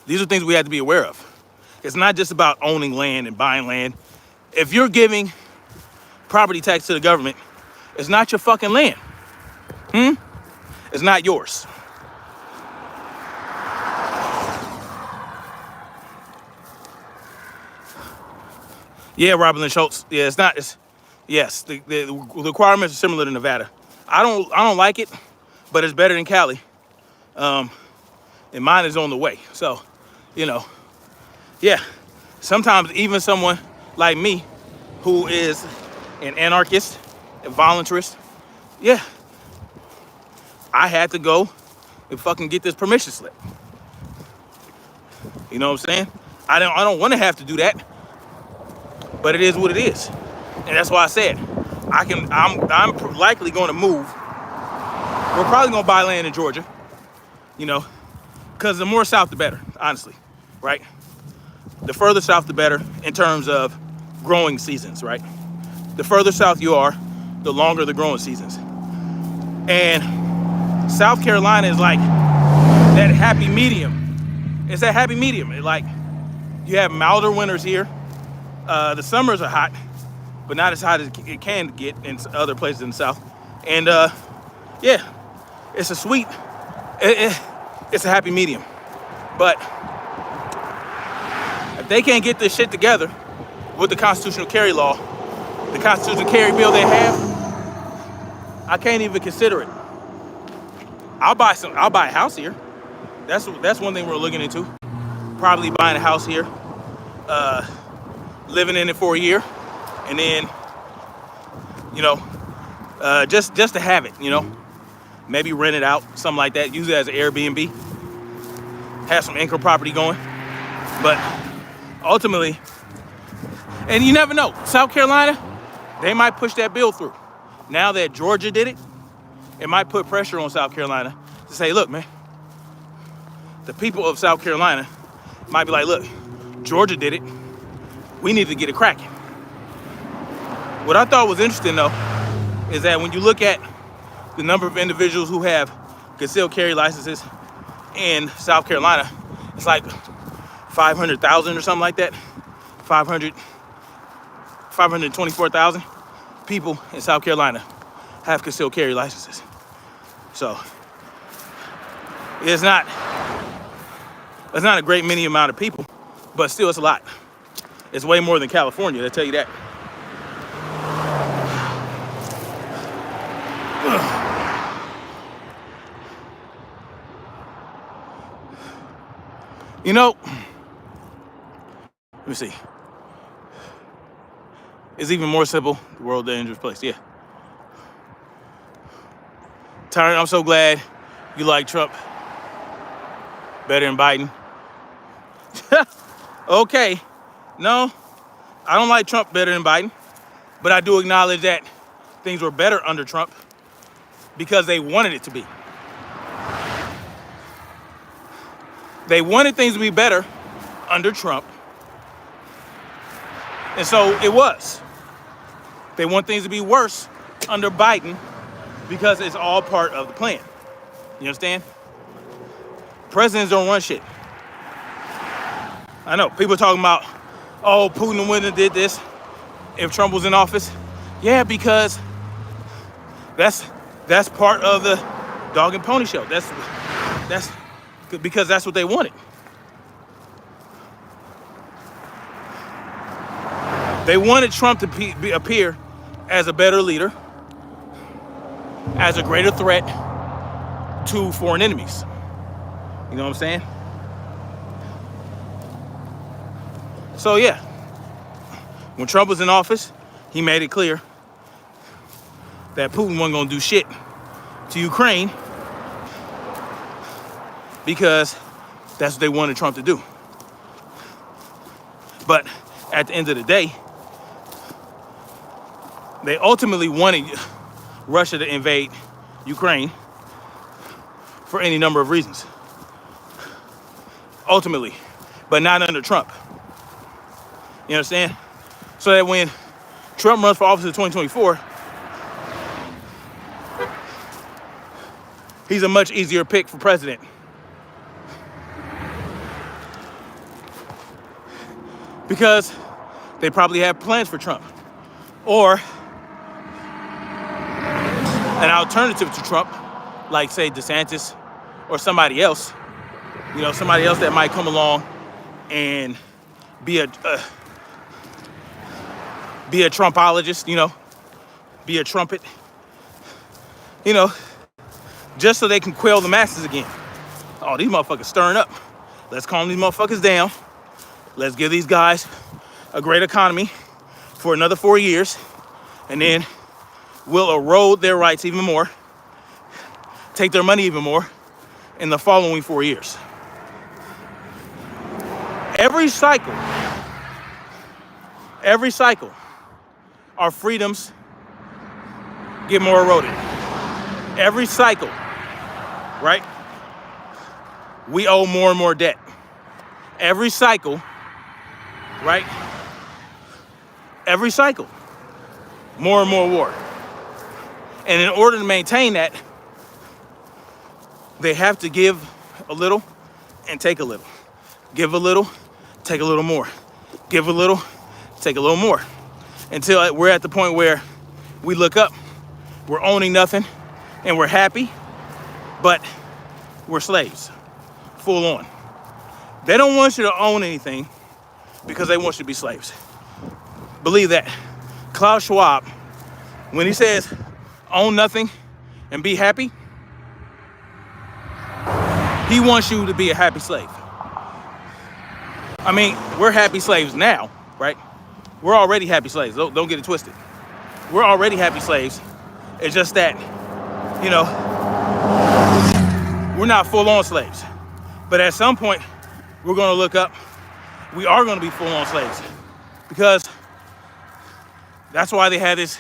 These are things we have to be aware of. It's not just about owning land and buying land. If you're giving property tax to the government, it's not your fucking land. It's not yours. Yeah, Robin Schultz. Yeah, it's not. Yes, the requirements are similar to Nevada. I don't like it, but it's better than Cali. And mine is on the way. So, yeah. Sometimes even someone like me, who is an anarchist, a voluntarist, yeah, I had to go and fucking get this permission slip. You know what I'm saying? I don't want to have to do that, but it is what it is, and that's why I said I'm likely going to move. We're probably going to buy land in Georgia, because the more south the better, honestly, right? The further south the better in terms of growing seasons, right? The further south you are, the longer the growing seasons. And South Carolina is like that happy medium. It's that happy medium. You have milder winters here. The summers are hot, but not as hot as it can get in other places in the South. And yeah, it's a sweet, it's a happy medium. But if they can't get this shit together with the constitutional carry law, the constitutional carry bill they have, I can't even consider it. I'll buy a house here. That's one thing we're looking into. Probably buying a house here, living in it for a year, and then, just to have it, maybe rent it out, something like that. Use it as an Airbnb. Have some income property going, but ultimately, and you never know. South Carolina, they might push that bill through. Now that Georgia did it, it might put pressure on South Carolina to say, look, man, the people of South Carolina might be like, look, Georgia did it. We need to get it cracking. What I thought was interesting though is that when you look at the number of individuals who have concealed carry licenses in South Carolina, it's like 500,000 or something like that. 524,000 people in South Carolina have concealed carry licenses. So it's not a great many amount of people, but still it's a lot. It's way more than California, I'll tell you that. You know, let me see. It's even more simple. The world a dangerous place, yeah. Tyron, I'm so glad you like Trump better than Biden. Okay, no, I don't like Trump better than Biden, but I do acknowledge that things were better under Trump because they wanted it to be. They wanted things to be better under Trump, and so it was. They want things to be worse under Biden because it's all part of the plan. You understand? Presidents don't run shit. I know, people are talking about, oh, Putin wouldn't have did this if Trump was in office. Yeah, because that's part of the dog and pony show. That's because that's what they wanted. They wanted Trump to appear as a better leader, as a greater threat to foreign enemies. You know what I'm saying? So yeah, when Trump was in office, he made it clear that Putin wasn't gonna do shit to Ukraine because that's what they wanted Trump to do. But at the end of the day, they ultimately wanted Russia to invade Ukraine for any number of reasons. Ultimately, but not under Trump. You understand? So that when Trump runs for office in 2024, he's a much easier pick for president. Because they probably have plans for Trump. Or an alternative to Trump, like say DeSantis or somebody else. You know, somebody else that might come along and be a Trumpologist, you know, be a trumpet, you know, just so they can quell the masses again. Oh, these motherfuckers stirring up. Let's calm these motherfuckers down. Let's give these guys a great economy for another 4 years, and then we'll erode their rights even more, take their money even more in the following 4 years. Every cycle, our freedoms get more eroded. Every cycle, right? We owe more and more debt. Every cycle, right? Every cycle, more and more war. And in order to maintain that, they have to give a little and take a little. Give a little, take a little more. Give a little, take a little more. Until we're at the point where we look up, we're owning nothing, and we're happy, but we're slaves, full on. They don't want you to own anything because they want you to be slaves. Believe that. Klaus Schwab, when he says, own nothing and be happy, he wants you to be a happy slave. I mean, we're happy slaves now, right? We're already happy slaves. Don't get it twisted. We're already happy slaves. It's just that, you know, we're not full-on slaves. But at some point, we're going to look up. We are going to be full-on slaves because that's why they had this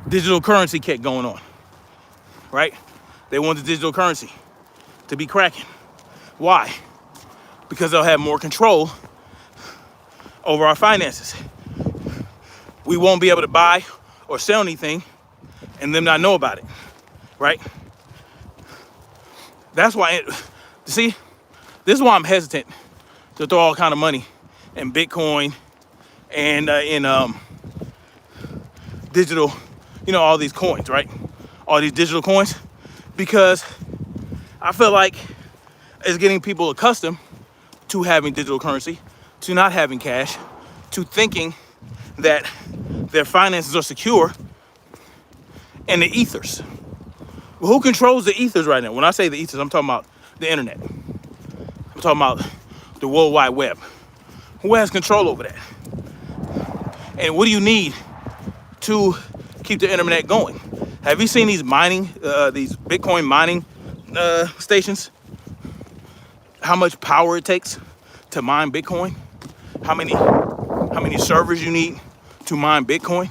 digital currency kick going on, right? They want the digital currency to be cracking. Why? Because they'll have more control over our finances. We won't be able to buy or sell anything and them not know about it, right? That's why, see, this is why I'm hesitant to throw all kind of money in Bitcoin and in digital, all these coins, right? All these digital coins, because I feel like it's getting people accustomed to having digital currency, to not having cash, to thinking that their finances are secure in the ethers. Well, who controls the ethers right now? When I say the ethers, I'm talking about the internet. I'm talking about the World Wide Web. Who has control over that? And what do you need to keep the internet going? Have you seen these these Bitcoin mining stations? How much power it takes to mine Bitcoin? How many servers you need to mine Bitcoin?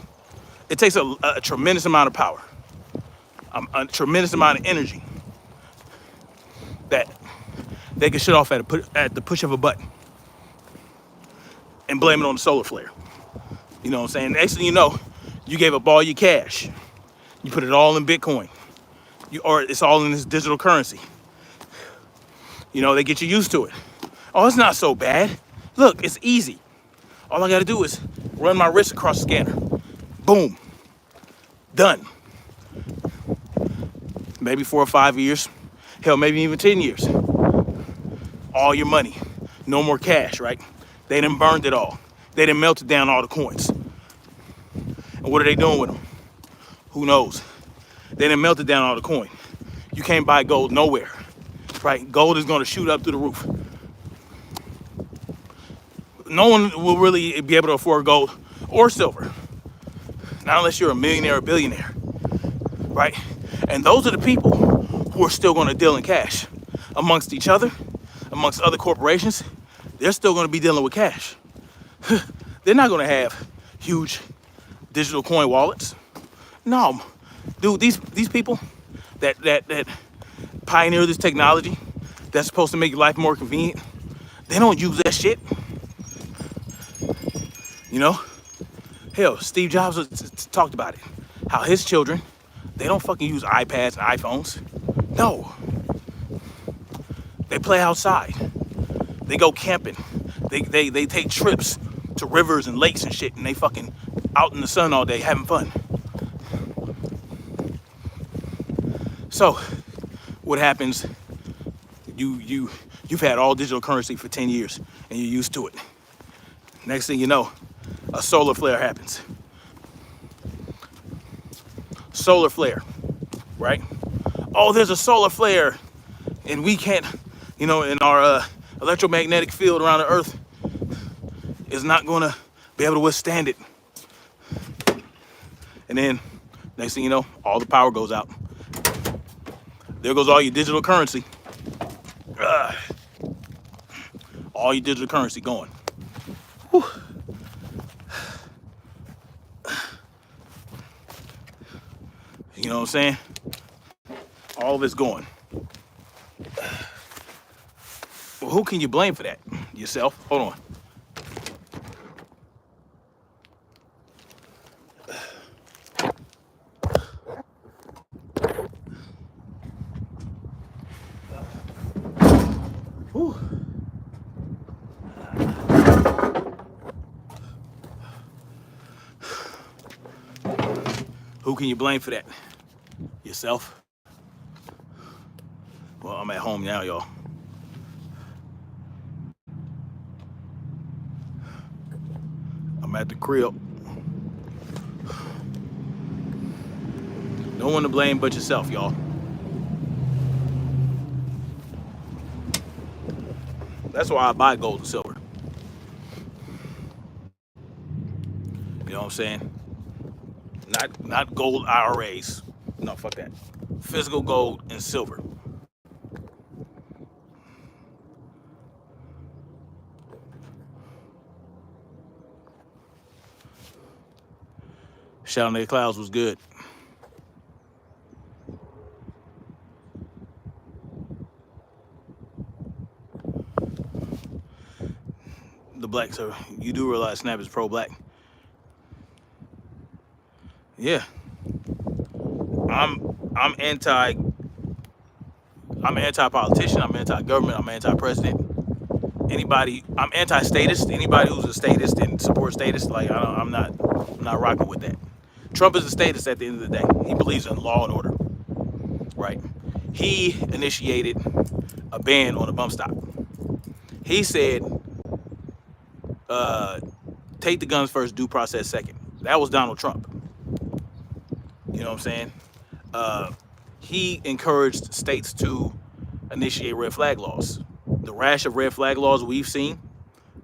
It takes a tremendous amount of power, a tremendous amount of energy that they can shut off at the push of a button and blame it on the solar flare. You know what I'm saying? Next thing you know, you gave up all your cash. You put it all in Bitcoin. Or it's all in this digital currency. They get you used to it. Oh, it's not so bad. Look, it's easy. All I gotta do is run my wrist across the scanner. Boom. Done. Maybe 4 or 5 years. Hell, maybe even 10 years. All your money. No more cash, right? They done burned it all. They done melted down all the coins. And what are they doing with them? Who knows? They done melted down all the coin. You can't buy gold nowhere, right? Gold is gonna shoot up through the roof. No one will really be able to afford gold or silver. Not unless you're a millionaire or billionaire, right? And those are the people who are still gonna deal in cash. Amongst each other, amongst other corporations, they're still gonna be dealing with cash. They're not gonna have huge digital coin wallets. No, dude, these people that pioneer this technology that's supposed to make your life more convenient, they don't use that shit. Hell, Steve Jobs talked about it. How his children, they don't fucking use iPads and iPhones. No. They play outside. They go camping. They take trips to rivers and lakes and shit, and they fucking out in the sun all day having fun. So, what happens? You've had all digital currency for 10 years, and you're used to it. Next thing you know, a solar flare happens. Solar flare, right? Oh, there's a solar flare, and we can't, in our electromagnetic field around the Earth is not gonna be able to withstand it. And then, next thing you know, all the power goes out. There goes all your digital currency. All your digital currency going. Whew. You know what I'm saying? All of it's going. Well, who can you blame for that? Yourself? Hold on. Whew. Who can you blame for that? Yourself? Well, I'm at home now, y'all. I'm at the crib. No one to blame but yourself, y'all. That's why I buy gold and silver. You know what I'm saying? Not gold IRAs. No, fuck that. Physical gold and silver. Shout out to the clouds was good. the black. So you do realize Snap is pro-black. Yeah, I'm anti. I'm anti-politician. I'm anti-government. I'm anti-president. Anybody, I'm anti-statist. Anybody who's a statist and supports statist, like I'm not rocking with that. Trump is a statist at the end of the day. He believes in law and order, right? He initiated a ban on the bump stock. He said, uh, take the guns first, due process second. That was Donald Trump. You know what I'm saying? Uh, he encouraged states to initiate red flag laws. The rash of red flag laws we've seen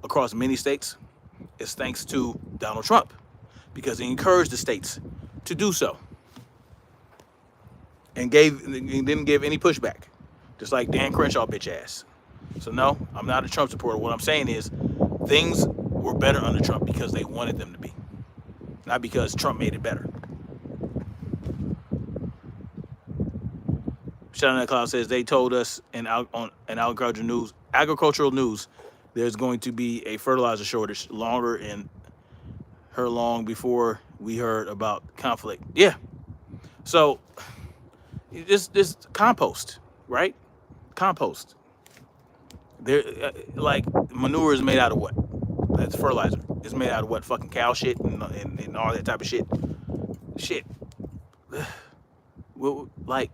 across many states is thanks to Donald Trump, because he encouraged the states to do so and didn't give any pushback, just like Dan Crenshaw bitch ass. So no, I'm not a Trump supporter. What I'm saying is things were better under Trump because they wanted them to be, not because Trump made it better. Shout out Cloud says they told us on agricultural news, there's going to be a fertilizer shortage long before we heard about conflict. Yeah. So this compost, right? Compost. There, like manure is made out of what? That's fertilizer. It's made out of what? Fucking cow shit and all that type of shit. Shit. Well, like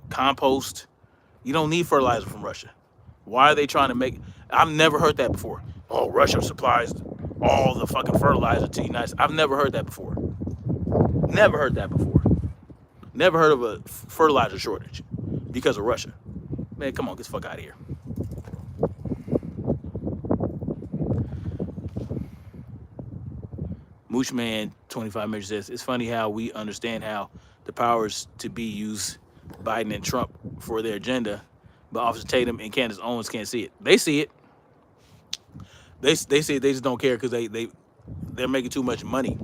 compost. You don't need fertilizer from Russia. Why are they trying to make? I've never heard that before. Oh, Russia supplies all the fucking fertilizer to the United States. I've never heard that before. Never heard that before. Never heard of a fertilizer shortage because of Russia. Man, come on, get the fuck out of here. Moochman 25 Measures says, it's funny how we understand how the powers to be use Biden and Trump for their agenda, but Officer Tatum and Candace Owens can't see it. They see it. They see it. They just don't care because they're making too much money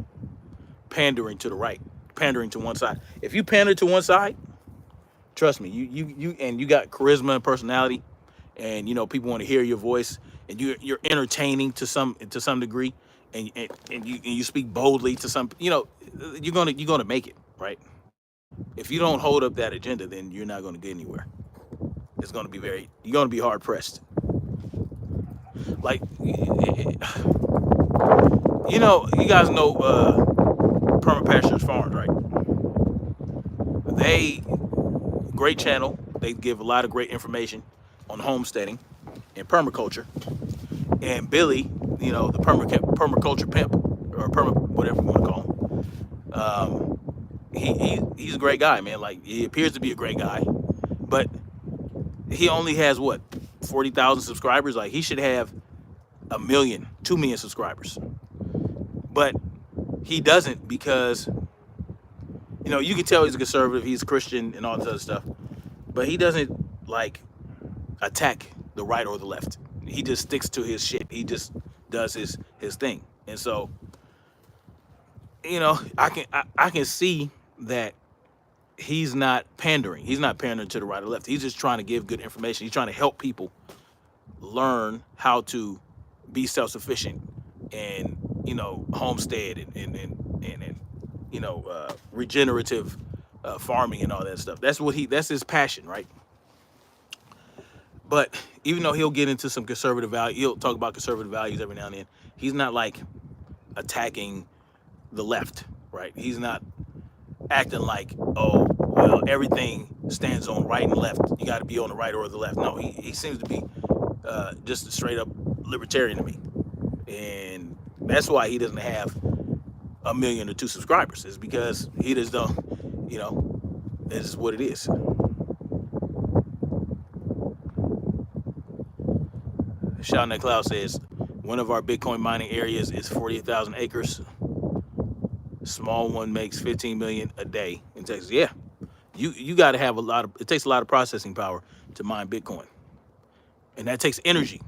pandering to the right, pandering to one side. If you pander to one side, trust me, you got charisma and personality, and people want to hear your voice, and you're entertaining to some degree, and you speak boldly to some, you're gonna make it, right? If you don't hold up that agenda, then you're not gonna get anywhere. It's gonna be you're gonna be hard pressed. Like, you guys know Perma Pastures Farms, right? Great channel. They give a lot of great information on homesteading and permaculture. And Billy, the permaculture pimp, or whatever you want to call him, he's a great guy, man. Like, he appears to be a great guy, but he only has 40,000 subscribers. Like, he should have 1 million, 2 million subscribers, but he doesn't, because you can tell he's a conservative, he's a Christian and all this other stuff, but he doesn't attack the right or the left. He just sticks to his shit. He just does his thing. And so, I can see that he's not pandering. He's not pandering to the right or left. He's just trying to give good information. He's trying to help people learn how to be self-sufficient and homestead and regenerative farming and all that stuff. That's his passion, right? But even though he'll get into some conservative value, he'll talk about conservative values every now and then. He's not like attacking the left, right? He's not acting like, oh, well, everything stands on right and left. You got to be on the right or the left. No, he seems to be just a straight up libertarian to me. And that's why he doesn't have 1 million or 2 subscribers. It's because he just don't, this is what it is. Shouting at Cloud says, one of our Bitcoin mining areas is 48,000 acres. Small one makes 15 million a day in Texas. Yeah, you got to have it takes a lot of processing power to mine Bitcoin. And that takes energy.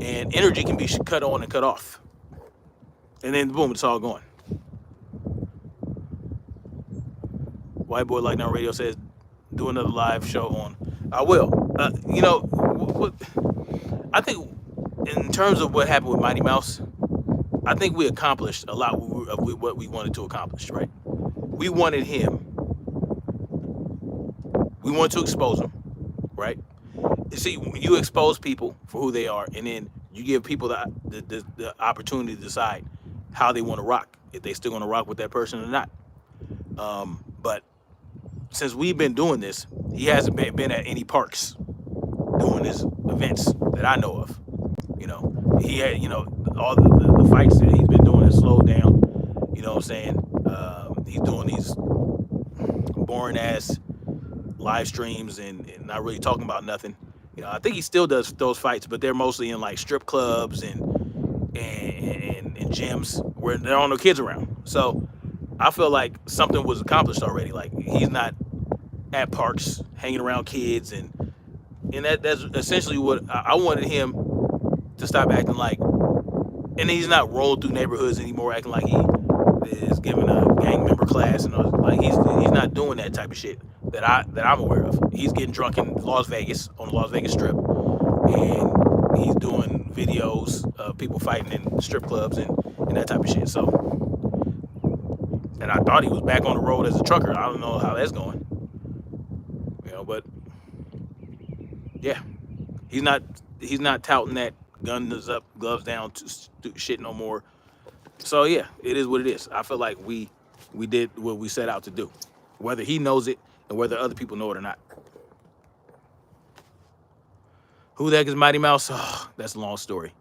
And energy can be cut on and cut off. And then boom, it's all gone. White Boy Like Now Radio says, do another live show on. I will. I think in terms of what happened with Mighty Mouse, I think we accomplished a lot of what we wanted to accomplish, right? We wanted him, we wanted to expose him, right? You see, when you expose people for who they are, and then you give people the opportunity to decide how they want to rock, if they still going to rock with that person or not. But since we've been doing this, he hasn't been at any parks doing his events that I know of. He had, all the fights that he's been doing has slowed down. You know what I'm saying? He's doing these boring ass live streams and not really talking about nothing. I think he still does those fights, but they're mostly in like strip clubs and gyms where there are no kids around. So I feel like something was accomplished already. Like he's not at parks hanging around kids, and that's essentially what I wanted him to stop acting like. And he's not rolling through neighborhoods anymore, acting like he is giving a gang member class and like he's not doing that type of shit that I'm aware of. He's getting drunk in Las Vegas on the Las Vegas Strip, and he's doing videos of people fighting in strip clubs and that type of shit. So, and I thought he was back on the road as a trucker. I don't know how that's going, but yeah, he's not touting that guns up, gloves down shit no more. So yeah, it is what it is. I feel like we did what we set out to do, whether he knows it and whether other people know it or not. Who the heck is Mighty Mouse? Oh, that's a long story.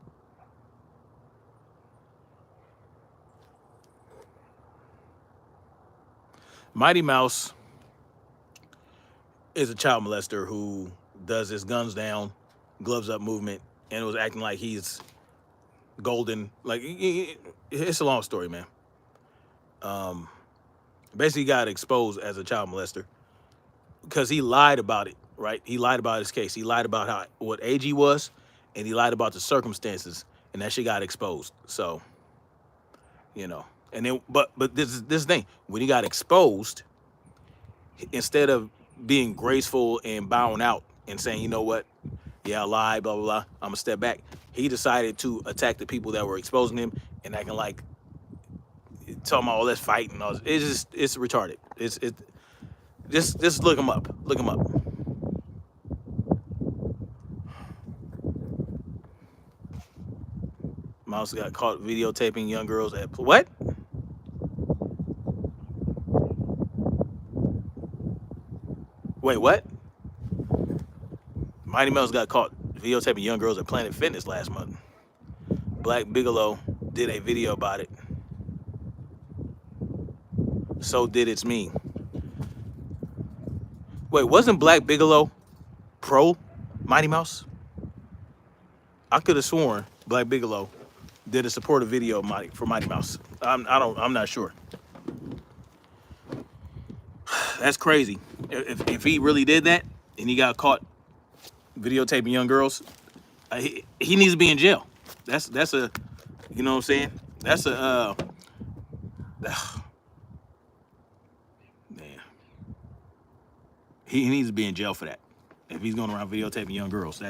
Mighty Mouse is a child molester who does his guns down, gloves up movement, and was acting like he's golden. Like, it's a long story, man. Basically got exposed as a child molester because he lied about it, right? He lied about his case. He lied about what age he was, and he lied about the circumstances, and that shit got exposed. So, and then, but this thing, when he got exposed, instead of being graceful and bowing out and saying, you know what, yeah, I lied, blah, blah, blah, I'm gonna step back, he decided to attack the people that were exposing him and acting like, talking about, oh, let's fight and all. It's retarded. Just look him up. Look him up. Mouse got caught videotaping young girls at what? Wait, what? Mighty Mouse got caught videotaping young girls at Planet Fitness last month. Black Bigelow did a video about it. So did It's Me. Wait, wasn't Black Bigelow pro Mighty Mouse? I could have sworn Black Bigelow did a supportive video for Mighty Mouse. I'm not sure. That's crazy. If he really did that and he got caught videotaping young girls, he needs to be in jail. That's a, you know what I'm saying? That's a man. He needs to be in jail for that. If he's going around videotaping young girls,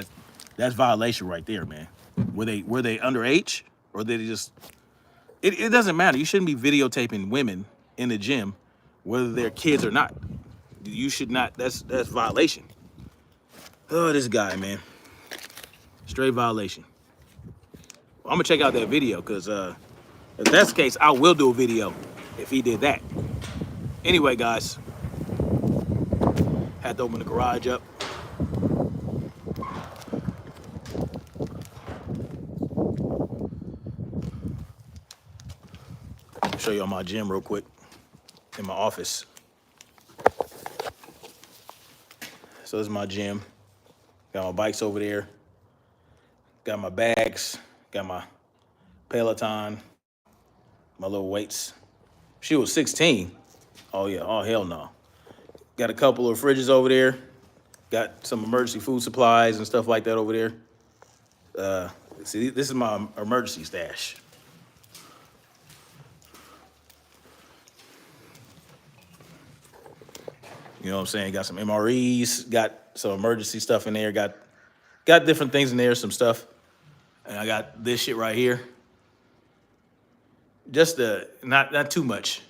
that's violation right there, man. Were they underage or did they just? It doesn't matter. You shouldn't be videotaping women in the gym, whether they're kids or not. You should not. That's violation. Oh, this guy, man. Straight violation. Well, I'm gonna check out that video because if that's the case, I will do a video if he did that. Anyway, guys, had to open the garage up. Show y'all my gym real quick in my office. So this is my gym. Got my bikes over there. Got my bags. Got my Peloton. My little weights. She was 16. Oh yeah, oh hell no. Got a couple of fridges over there. Got some emergency food supplies and stuff like that over there. See, this is my emergency stash. You know what I'm saying? Got some MREs, got some emergency stuff in there, got different things in there, some stuff. And I got this shit right here. Just not too much.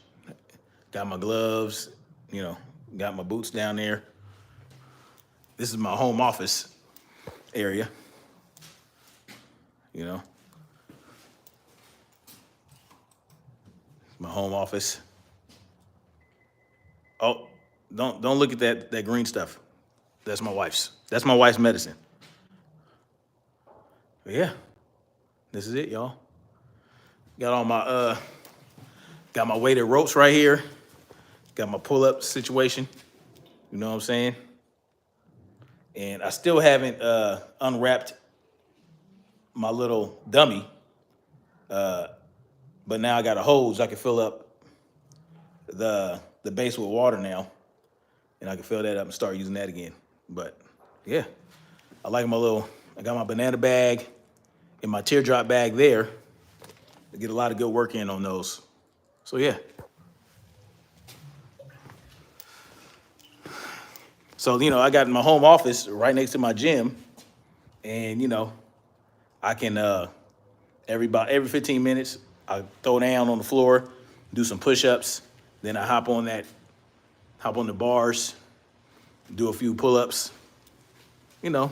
Got my gloves, you know, got my boots down there. This is my home office area, you know. My home office. Oh, don't look at that green stuff. That's my wife's. That's my wife's medicine. But yeah, this is it, y'all. Got all my got my weighted ropes right here. Got my pull-up situation. You know what I'm saying? And I still haven't unwrapped my little dummy. But now I got a hose. I can fill up the base with water now. And I can fill that up and start using that again. But yeah, I like I got my banana bag and my teardrop bag there. I get a lot of good work in on those. So yeah. So, you know, I got my home office right next to my gym. And, you know, I can, every 15 minutes, I throw down on the floor, do some push-ups. Then I hop on the bars, do a few pull-ups, you know.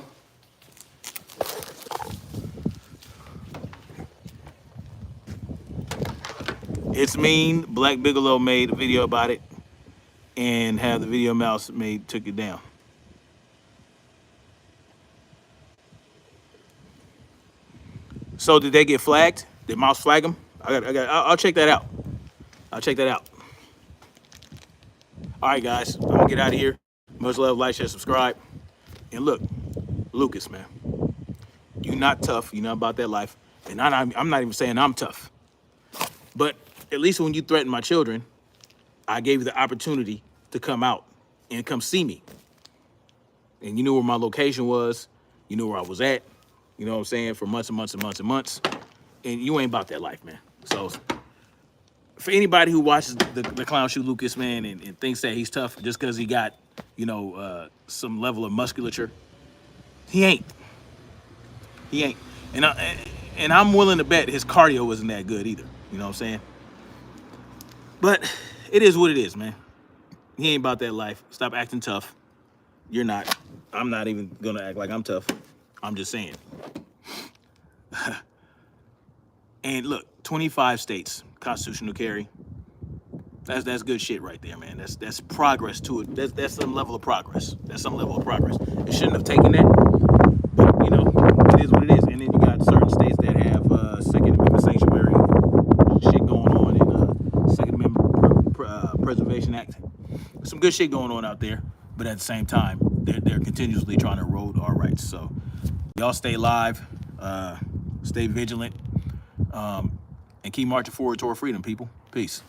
It's Mean. Black Bigelow made a video about it and had the video mouse took it down. So did they get flagged? Did mouse flag them? I'll check that out. I'll check that out. All right, guys, I'm gonna get out of here. Much love, like, share, subscribe. And look, Lucas, man, you're not tough. You're not about that life. And I'm not even saying I'm tough. But at least when you threatened my children, I gave you the opportunity to come out and come see me. And you knew where my location was. You knew where I was at. You know what I'm saying? For months and months and months and months. And you ain't about that life, man. So for anybody who watches the Clown Shoe Lucas, man, and thinks that he's tough just because he got, you know, some level of musculature, he ain't. He ain't. And I'm willing to bet his cardio isn't that good either. You know what I'm saying? But it is what it is, man. He ain't about that life. Stop acting tough. You're not. I'm not even gonna act like I'm tough. I'm just saying. And look, 25 states, constitutional carry. That's good shit right there, man. That's progress to it. That's some level of progress. That's some level of progress. It shouldn't have taken that, but you know, it is what it is. And then you got certain states that have Second Amendment sanctuary shit going on in Second Amendment Preservation Act. Some good shit going on out there, but at the same time, they're continuously trying to erode our rights. So y'all stay live, stay vigilant, and keep marching forward toward freedom, people. Peace.